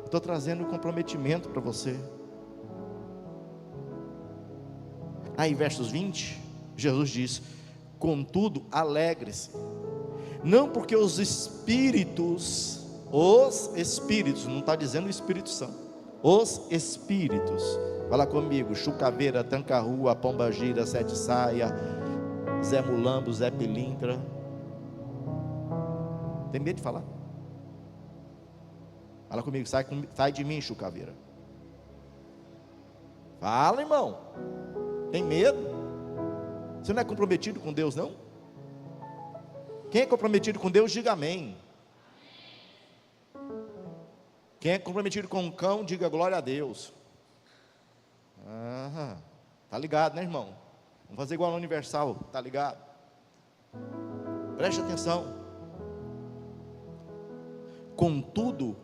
S1: estou trazendo comprometimento para você. Aí versos 20, Jesus diz: contudo alegre-se, não porque os espíritos, não está dizendo o Espírito Santo, os espíritos, fala comigo, Chucaveira, Tancarrua, Pombagira, Sete Saia, Zé Mulambo, Zé Pilintra. Tem medo de falar? Fala comigo, sai de mim, Chucaveira. Fala, irmão. Tem medo? Você não é comprometido com Deus não? Quem é comprometido com Deus, diga amém. Quem é comprometido com o cão, diga glória a Deus. Tá ligado, né, irmão? Vamos fazer igual no Universal, tá ligado? Preste atenção. Contudo,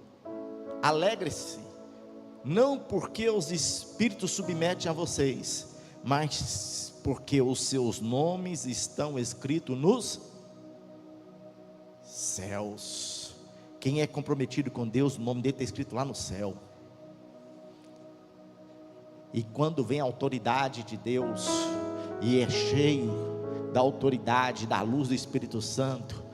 S1: alegre-se, não porque os espíritos submetem a vocês, mas porque os seus nomes estão escritos nos céus. Quem é comprometido com Deus, o nome dele está escrito lá no céu. E quando vem a autoridade de Deus, e é cheio da autoridade, da luz do Espírito Santo,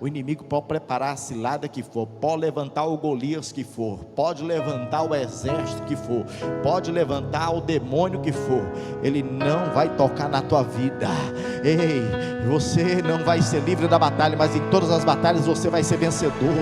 S1: o inimigo pode preparar a cilada que for, pode levantar o Golias que for, pode levantar o exército que for, pode levantar o demônio que for, ele não vai tocar na tua vida. Ei, você não vai ser livre da batalha, mas em todas as batalhas você vai ser vencedor.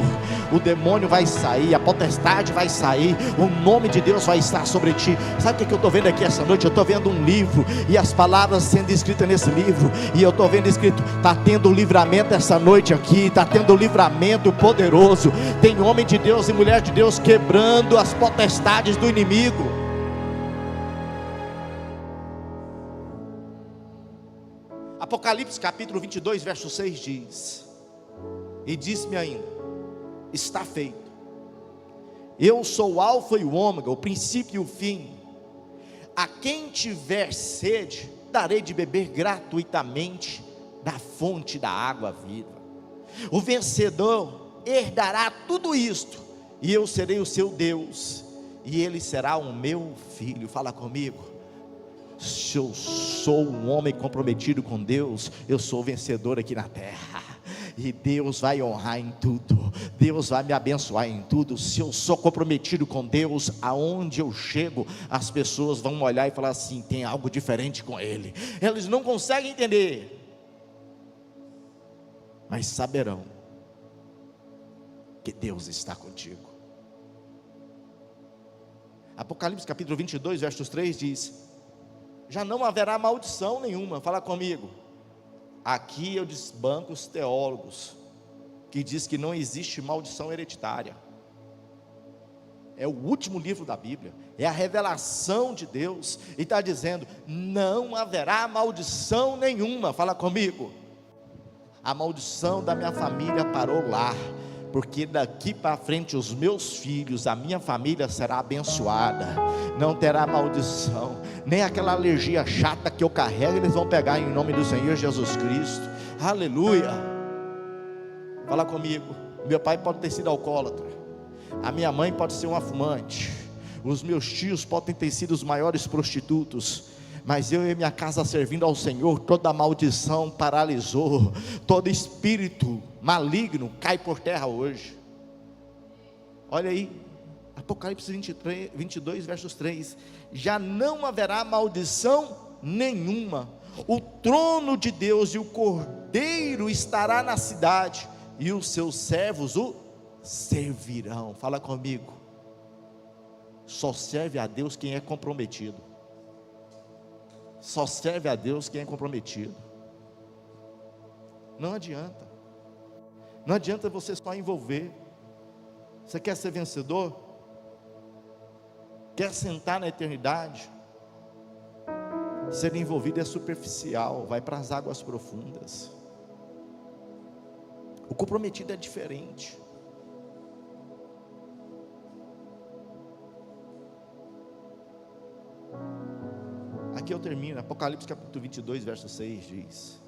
S1: O demônio vai sair, a potestade vai sair, o nome de Deus vai estar sobre ti. Sabe o que eu estou vendo aqui essa noite? Eu estou vendo um livro, e as palavras sendo escritas nesse livro, e eu estou vendo escrito: está tendo livramento essa noite aqui, está tendo livramento poderoso. Tem homem de Deus e mulher de Deus quebrando as potestades do inimigo. Apocalipse capítulo 22 verso 6 diz: e disse-me ainda, está feito. Eu sou o alfa e o ômega, o princípio e o fim. A quem tiver sede, darei de beber gratuitamente da fonte da água viva. O vencedor herdará tudo isto, e eu serei o seu Deus, e ele será o meu filho. Fala comigo. Se eu sou um homem comprometido com Deus, eu sou vencedor aqui na terra. e Deus vai honrar em tudo, Deus vai me abençoar em tudo. Se eu sou comprometido com Deus, aonde eu chego, as pessoas vão olhar e falar assim: tem algo diferente com ele. Eles não conseguem entender, mas saberão que Deus está contigo. Apocalipse capítulo 22, versos 3 diz: já não haverá maldição nenhuma. Fala comigo. Aqui eu desbanco os teólogos que diz que não existe maldição hereditária. É o último livro da Bíblia, é a revelação de Deus, e está dizendo: não haverá maldição nenhuma. Fala comigo. A maldição da minha família parou lá, porque daqui para frente os meus filhos, a minha família será abençoada, não terá maldição, nem aquela alergia chata que eu carrego, eles vão pegar em nome do Senhor Jesus Cristo. Aleluia. Fala comigo. Meu pai pode ter sido alcoólatra, a minha mãe pode ser uma fumante, os meus tios podem ter sido os maiores prostitutos, mas eu e minha casa servindo ao Senhor, toda maldição paralisou, todo espírito maligno cai por terra hoje. Olha aí, Apocalipse 22, versos 3: já não haverá maldição nenhuma, o trono de Deus e o Cordeiro estará na cidade, e os seus servos o servirão. Fala comigo. Só serve a Deus quem é comprometido. Só serve a Deus quem é comprometido. Não adianta. Não adianta você só envolver. Você quer ser vencedor? Quer sentar na eternidade? Ser envolvido é superficial, vai para as águas profundas. O comprometido é diferente. Aqui eu termino. Apocalipse capítulo 22, verso 6 diz: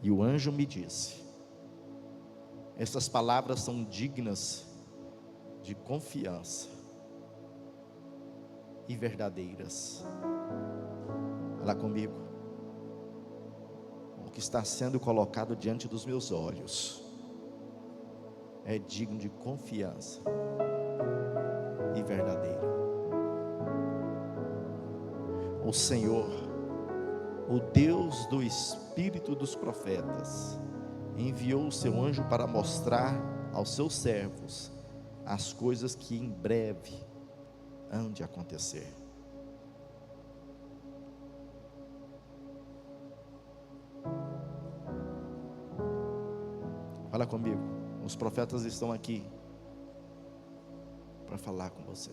S1: e o anjo me disse: essas palavras são dignas de confiança e verdadeiras. Fala comigo. O que está sendo colocado diante dos meus olhos é digno de confiança e verdadeiro. O Senhor, o Deus do espírito dos profetas, enviou o seu anjo para mostrar aos seus servos as coisas que em breve hão de acontecer. Fala comigo. Os profetas estão aqui para falar com você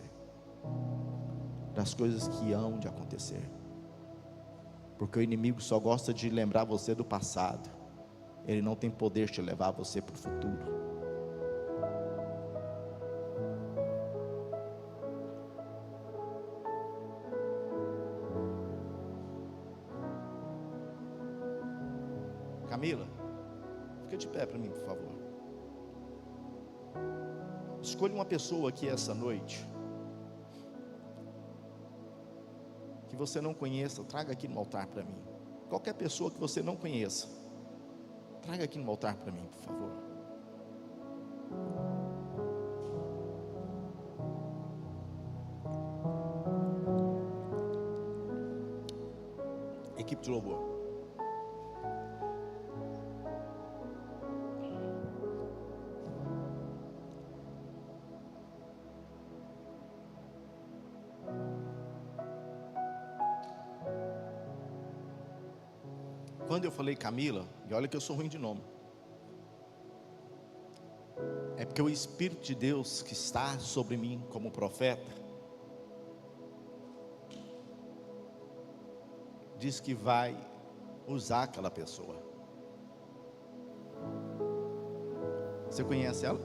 S1: das coisas que hão de acontecer, porque o inimigo só gosta de lembrar você do passado. Ele não tem poder de levar você para o futuro. Camila, fica de pé para mim, por favor. Escolha uma pessoa aqui essa noite que você não conheça, traga aqui no altar para mim. Qualquer pessoa que você não conheça, traga aqui no altar para mim, por favor. Equipe de louvor. Quando eu falei Camila, e olha que eu sou ruim de nome, é porque o Espírito de Deus que está sobre mim como profeta diz que vai usar aquela pessoa. Você conhece ela?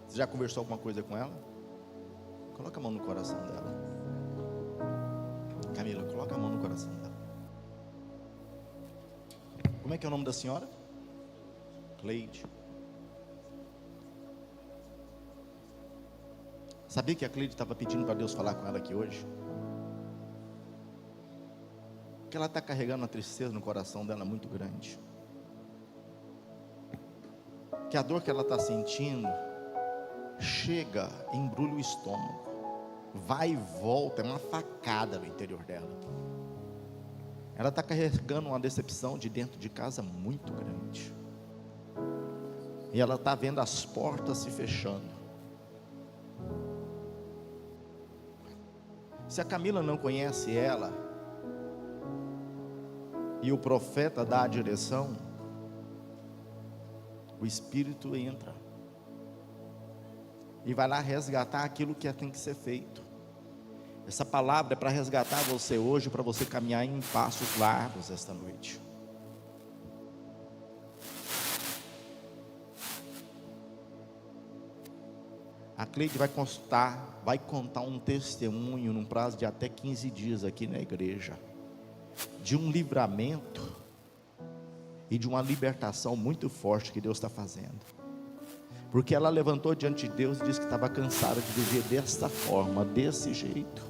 S1: Você já conversou alguma coisa com ela? Coloca a mão no coração dela. Camila, coloca a mão no coração dela. Como é que é o nome da senhora? Cleide. Sabia que a Cleide estava pedindo para Deus falar com ela aqui hoje? Que ela está carregando uma tristeza no coração dela muito grande. que a dor que ela está sentindo chega, embrulha o estômago, vai e volta, é uma facada no interior dela. Ela está carregando uma decepção de dentro de casa muito grande, e ela está vendo as portas se fechando. Se a Camila não conhece ela, e o profeta dá a direção, o Espírito entra e vai lá resgatar aquilo que tem que ser feito. Essa palavra é para resgatar você hoje, para você caminhar em passos largos esta noite. A Cleide vai contar um testemunho num prazo de até 15 dias aqui na igreja, de um livramento e de uma libertação muito forte que Deus está fazendo, porque ela levantou diante de Deus e disse que estava cansada de viver desta forma, desse jeito.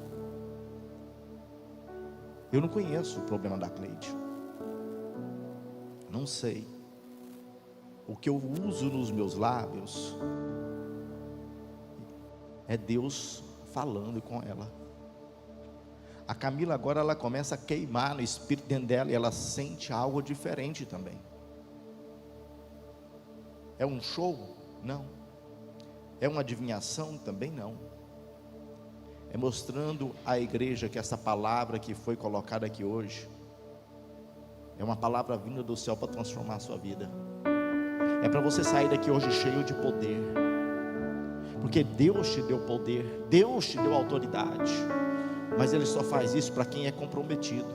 S1: Eu não conheço o problema da Cleide, não sei. O que eu uso nos meus lábios é Deus falando com ela. A Camila agora ela começa a queimar no espírito dentro dela, e ela sente algo diferente também. É um show? Não. É uma adivinhação? Também não. É mostrando à igreja que essa palavra que foi colocada aqui hoje é uma palavra vinda do céu para transformar a sua vida. É para você sair daqui hoje cheio de poder, porque Deus te deu poder, Deus te deu autoridade, mas Ele só faz isso para quem é comprometido,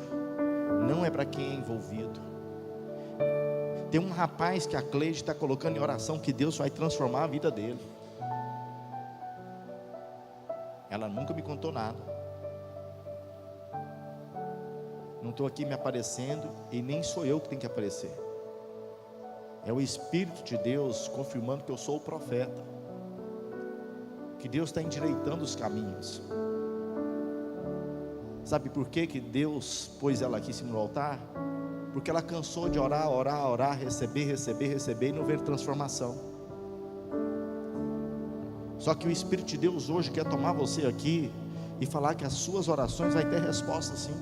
S1: não é para quem é envolvido. Tem um rapaz que a Cleide está colocando em oração, que Deus vai transformar a vida dele. Ela nunca me contou nada, não estou aqui me aparecendo, e nem sou eu que tenho que aparecer, é o Espírito de Deus confirmando que eu sou o profeta, que Deus está endireitando os caminhos. Sabe por que Deus pôs ela aqui em cima do altar? Porque ela cansou de orar, receber e não ver transformação. Só que o Espírito de Deus hoje quer tomar você aqui e falar que as suas orações vai ter resposta, sim.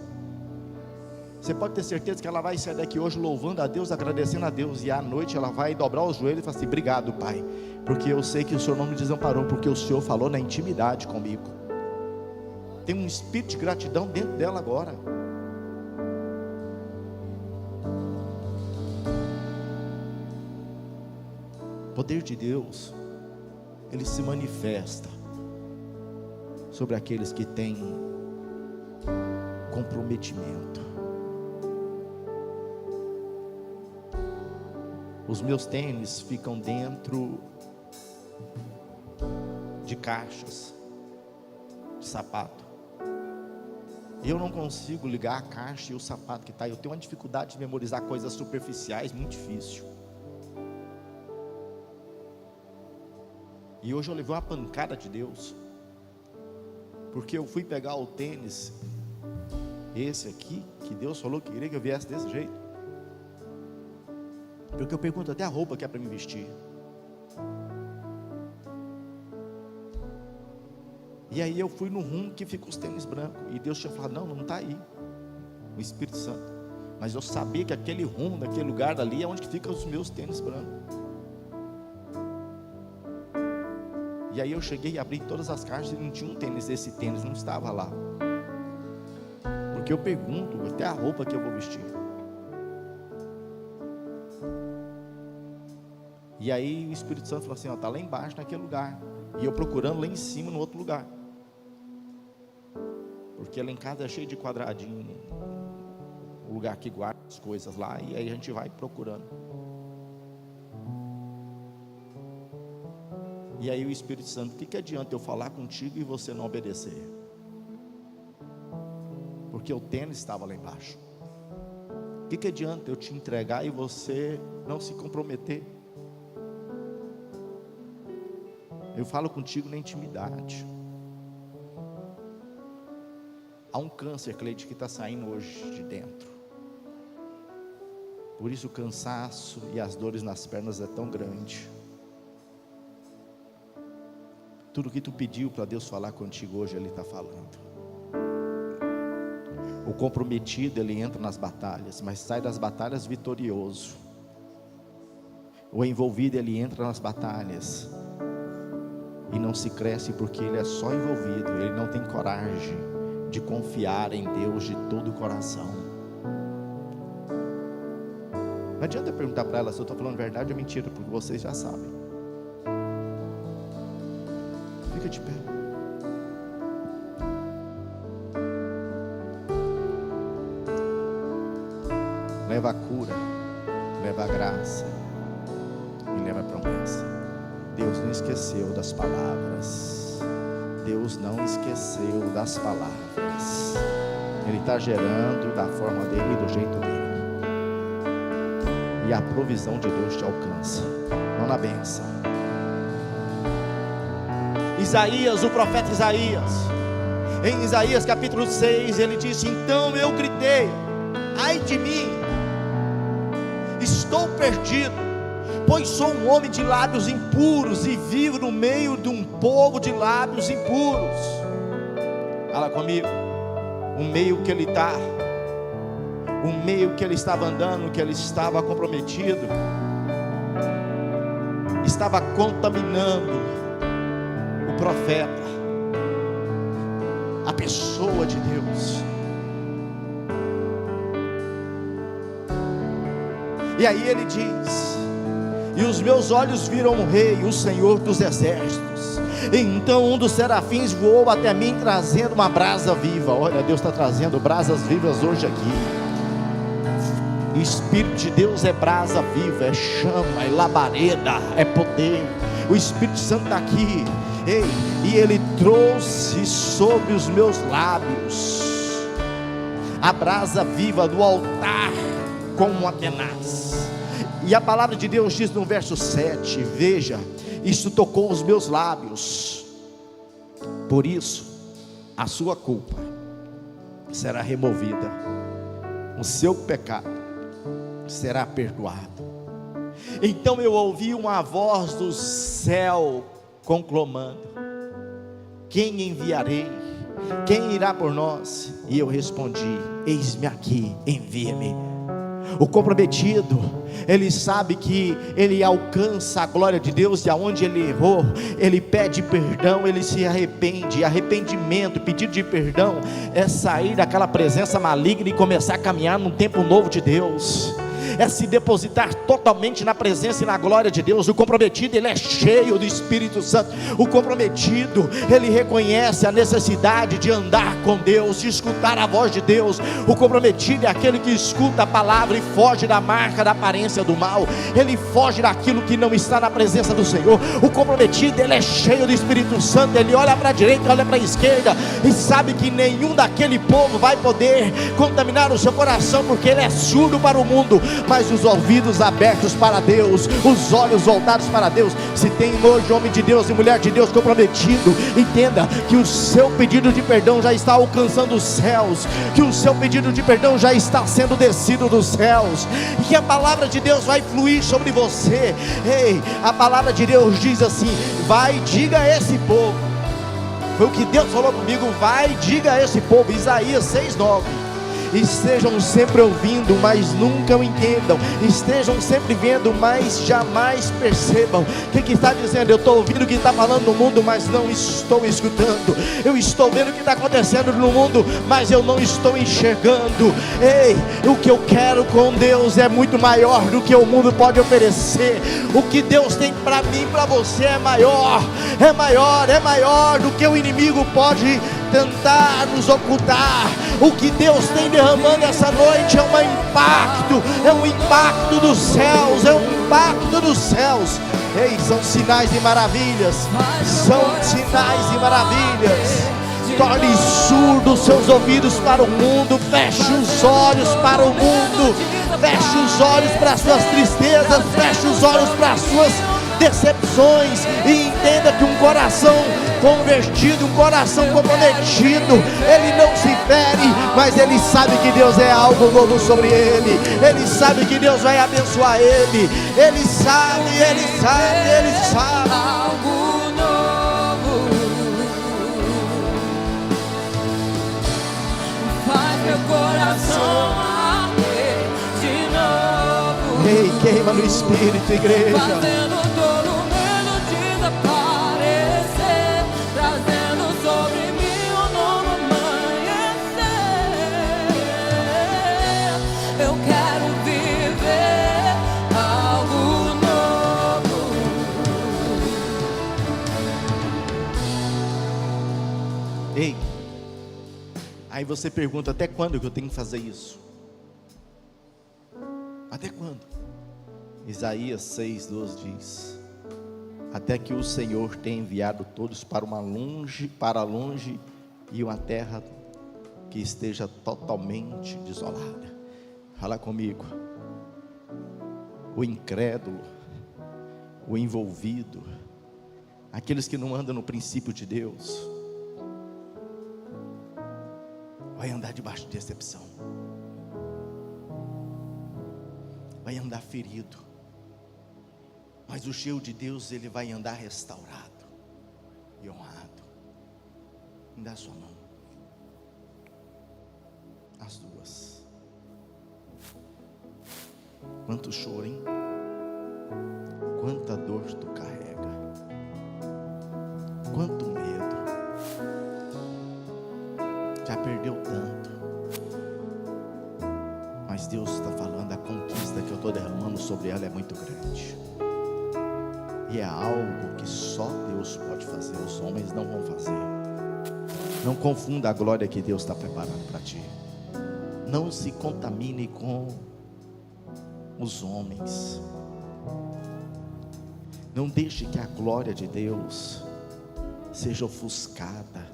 S1: Você pode ter certeza que ela vai sair daqui hoje louvando a Deus, agradecendo a Deus, e à noite ela vai dobrar os joelhos e falar assim: obrigado, Pai, porque eu sei que o Senhor não me desamparou, porque o Senhor falou na intimidade comigo. Tem um espírito de gratidão dentro dela agora. O poder de Deus, ele se manifesta sobre aqueles que têm comprometimento. Os meus tênis ficam dentro de caixas de sapato. Eu não consigo ligar a caixa e o sapato que está. Eu tenho uma dificuldade de memorizar coisas superficiais, muito difícil. E hoje eu levei uma pancada de Deus, porque eu fui pegar o tênis, esse aqui, que Deus falou que queria que eu viesse desse jeito. Porque eu pergunto até a roupa que é para me vestir. E aí eu fui no rumo que fica os tênis brancos, e Deus tinha falado: não está aí, o Espírito Santo. Mas eu sabia que aquele rumo, daquele lugar ali, é onde que ficam os meus tênis brancos. E aí eu cheguei e abri todas as caixas e não tinha um tênis, esse tênis não estava lá. Porque eu pergunto até a roupa que eu vou vestir. E aí o Espírito Santo falou assim: ó, está lá embaixo naquele lugar. E eu procurando lá em cima no outro lugar, porque lá em casa é cheio de quadradinho, o lugar que guarda as coisas lá. E aí a gente vai procurando. E aí o Espírito Santo: o que adianta eu falar contigo e você não obedecer? Porque o tênis estava lá embaixo. O que adianta eu te entregar e você não se comprometer? Eu falo contigo na intimidade. Há um câncer, Cleide, que está saindo hoje de dentro. Por isso o cansaço e as dores nas pernas é tão grande. Tudo que tu pediu para Deus falar contigo hoje, Ele está falando. O comprometido, ele entra nas batalhas, mas sai das batalhas vitorioso. O envolvido, ele entra nas batalhas e não se cresce porque ele é só envolvido. Ele não tem coragem de confiar em Deus de todo o coração. Não adianta perguntar para ela se eu estou falando verdade ou mentira, porque vocês já sabem. Fica de pé. Leva a cura, leva a graça e leva a promessa. Deus não esqueceu das palavras. Deus não esqueceu das palavras. Ele está gerando da forma dele e do jeito dele. E a provisão de Deus te alcança. Não na bênção. Isaías, o profeta Isaías, em Isaías capítulo 6, ele disse: então eu gritei, ai de mim, estou perdido, pois sou um homem de lábios impuros e vivo no meio de um povo de lábios impuros. Fala comigo. O meio que ele está, o meio que ele estava andando, que ele estava comprometido, estava contaminando o profeta, a pessoa de Deus. E aí ele diz: e os meus olhos viram o rei, o Senhor dos exércitos. Então um dos serafins voou até mim, trazendo uma brasa viva. Olha, Deus está trazendo brasas vivas hoje aqui. O Espírito de Deus é brasa viva, é chama, é labareda, é poder. O Espírito Santo está aqui. Ei, e ele trouxe sobre os meus lábios a brasa viva do altar como uma tenaz. E a palavra de Deus diz no verso 7: veja, isto tocou os meus lábios, por isso a sua culpa será removida, o seu pecado será perdoado. Então eu ouvi uma voz do céu conclamando: quem enviarei? Quem irá por nós? E eu respondi: eis-me aqui, envia-me. O comprometido, ele sabe que ele alcança a glória de Deus, e aonde ele errou, ele pede perdão, ele se arrepende. Arrependimento, pedido de perdão, é sair daquela presença maligna e começar a caminhar num tempo novo de Deus. É se depositar totalmente na presença e na glória de Deus. O comprometido, ele é cheio do Espírito Santo. O comprometido, ele reconhece a necessidade de andar com Deus, de escutar a voz de Deus. O comprometido é aquele que escuta a palavra e foge da marca, da aparência do mal. Ele foge daquilo que não está na presença do Senhor. O comprometido, ele é cheio do Espírito Santo. Ele olha para a direita, olha para a esquerda e sabe que nenhum daquele povo vai poder contaminar o seu coração, porque ele é surdo para o mundo, mas os ouvidos abertos para Deus, os olhos voltados para Deus. Se tem hoje homem de Deus e mulher de Deus comprometido, entenda que o seu pedido de perdão já está alcançando os céus, que o seu pedido de perdão já está sendo descido dos céus, e que a palavra de Deus vai fluir sobre você. Ei, a palavra de Deus diz assim: vai, diga a esse povo. Foi o que Deus falou comigo: vai, diga a esse povo. Isaías 6:9. Estejam sempre ouvindo, mas nunca o entendam. Estejam sempre vendo, mas jamais percebam. O que está dizendo? Eu estou ouvindo o que está falando no mundo, mas não estou escutando. Eu estou vendo o que está acontecendo no mundo, mas eu não estou enxergando. Ei, o que eu quero com Deus é muito maior do que o mundo pode oferecer. O que Deus tem para mim e para você é maior. É maior, é maior do que o inimigo pode tentar nos ocultar. O que Deus tem derramando essa noite é um impacto dos céus, é um impacto dos céus. Ei, são sinais e maravilhas, são sinais e maravilhas. Torne surdos seus ouvidos para o mundo, feche os olhos para o mundo, feche os olhos para as suas tristezas, feche os olhos para as suas decepções, e entenda que um coração convertido, um coração comprometido, ele não se fere, mas ele sabe que Deus é algo novo sobre ele. Ele sabe que Deus vai abençoar ele. Ele sabe, ele sabe, ele sabe.
S2: Algo novo
S1: Queima no Espírito, igreja.
S2: Fazendo todo medo desaparecer, trazendo sobre mim um novo amanhecer. Eu quero viver algo novo.
S1: Ei, aí você pergunta: até quando que eu tenho que fazer isso? Até quando? Isaías 6:12 diz: até que o Senhor tenha enviado todos para longe e uma terra que esteja totalmente desolada. Fala comigo. O incrédulo, o envolvido, aqueles que não andam no princípio de Deus, vai andar debaixo de decepção, vai andar ferido. Mas o cheio de Deus, ele vai andar restaurado e honrado. Me dá a sua mão, as duas. Quanto choro, hein? Quanta dor tu carrega, quanto medo. Já perdeu tanto, mas Deus está falando: a conquista que eu estou derramando sobre ela é muito grande. E é algo que só Deus pode fazer, os homens não vão fazer. Não confunda a glória que Deus está preparando para ti. Não se contamine com os homens. Não deixe que a glória de Deus seja ofuscada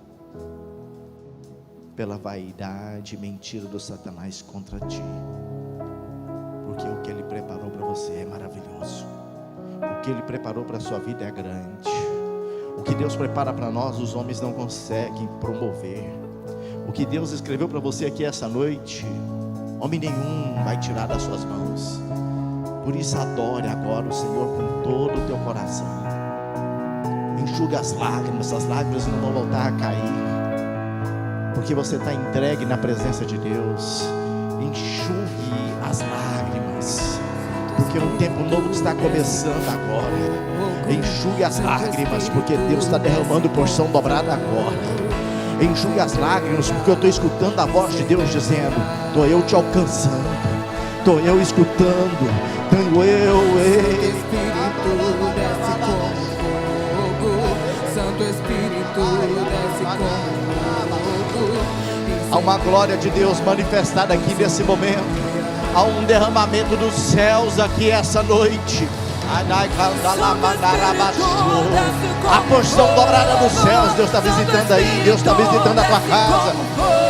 S1: pela vaidade e mentira do Satanás contra ti. Porque o que Ele preparou para você é maravilhoso. O que Ele preparou para a sua vida é grande. O que Deus prepara para nós, os homens não conseguem promover. O que Deus escreveu para você aqui essa noite, homem nenhum vai tirar das suas mãos. Por isso adore agora o Senhor com todo o teu coração. Enxuga as lágrimas, essas lágrimas não vão voltar a cair, porque você está entregue na presença de Deus. Enxugue as lágrimas, porque um tempo novo está começando agora. Enxugue as lágrimas, porque Deus está derramando porção dobrada agora. Enxugue as lágrimas, porque eu estou escutando a voz de Deus dizendo: estou eu te alcançando, estou eu escutando, estou eu.
S2: Espírito desce como fogo, Santo Espírito desce como fogo.
S1: Há uma glória de Deus manifestada aqui nesse momento. Há um derramamento dos céus aqui essa noite. A porção dobrada dos céus. Deus está visitando aí. Deus está visitando a tua casa.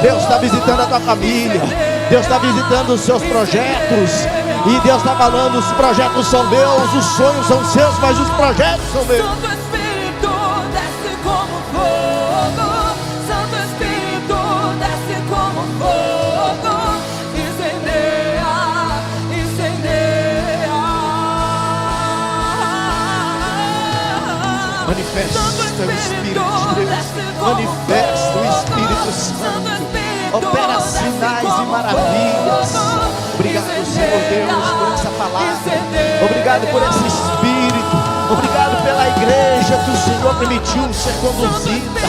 S1: Deus está visitando a tua família. Deus está visitando os seus projetos. E Deus está falando: os projetos são meus, os sonhos são seus, mas os projetos são meus.
S2: Santo Espírito desce como fogo, Santo Espírito desce como fogo, incendeia, incendeia.
S1: Manifesta o Espírito de Deus, manifesta o Espírito Santo, opera sinais e maravilhas. Obrigado, Senhor Deus, por essa palavra. Obrigado por esse Espírito. Obrigado pela igreja que o Senhor permitiu ser conduzida.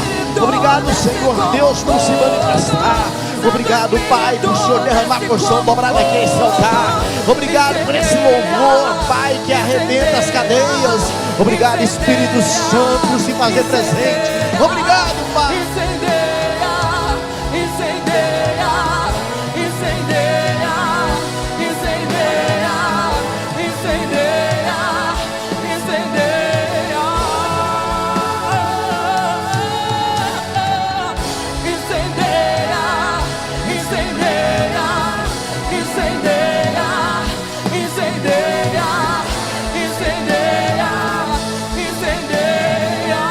S1: Obrigado, Senhor Deus, por se manifestar. Obrigado, Pai, por o Senhor derramar porção dobrada aqui em esse altar. Obrigado por esse louvor, Pai, que arrebenta as cadeias. Obrigado, Espírito Santo, por se fazer presente. Obrigado, Pai.
S2: Incendeia, incendeia, incendeia, incendeia, incendeia, incendeia, incendeia, incendeia, incendeia, incendeia, incendeia, incendeia.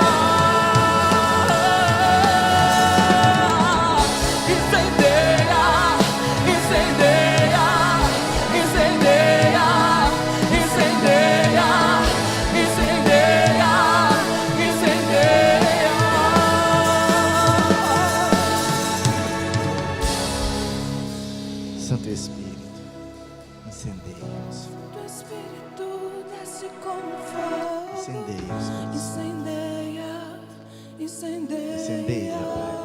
S1: Incendeia, Pai.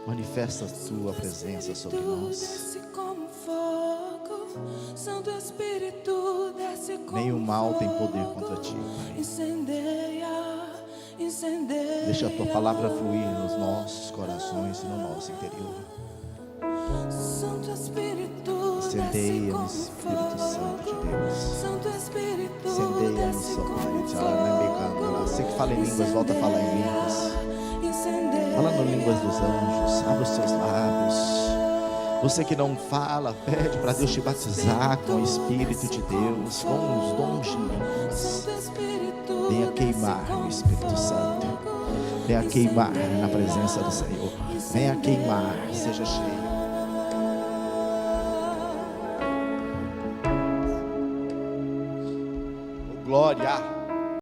S1: Manifesta a tua presença sobre nós.
S2: Desce como fogo, Santo Espírito desce como
S1: Nenhum mal tem poder
S2: fogo.
S1: contra ti, Pai.
S2: Incendeia, incendeia.
S1: Deixa a tua palavra fluir nos nossos corações e no nosso interior.
S2: Santo Espírito
S1: Incendeia-nos,
S2: desce
S1: Espírito
S2: como
S1: Santo de
S2: fogo.
S1: Deus.
S2: Santo Espírito
S1: Incendeia-nos,
S2: desce
S1: ó Pai.
S2: como
S1: Tcharamecanda. Você que fala em línguas, volta a falar em línguas.
S2: Incendeia.
S1: Falando em línguas dos anjos, abre os seus lábios. Você que não fala, pede para Deus te batizar com o Espírito de Deus, com os dons de línguas.
S2: Santo Espírito
S1: Venha queimar o Espírito Santo. Venha queimar na presença do Senhor. Venha queimar, seja cheio. Oh, glória.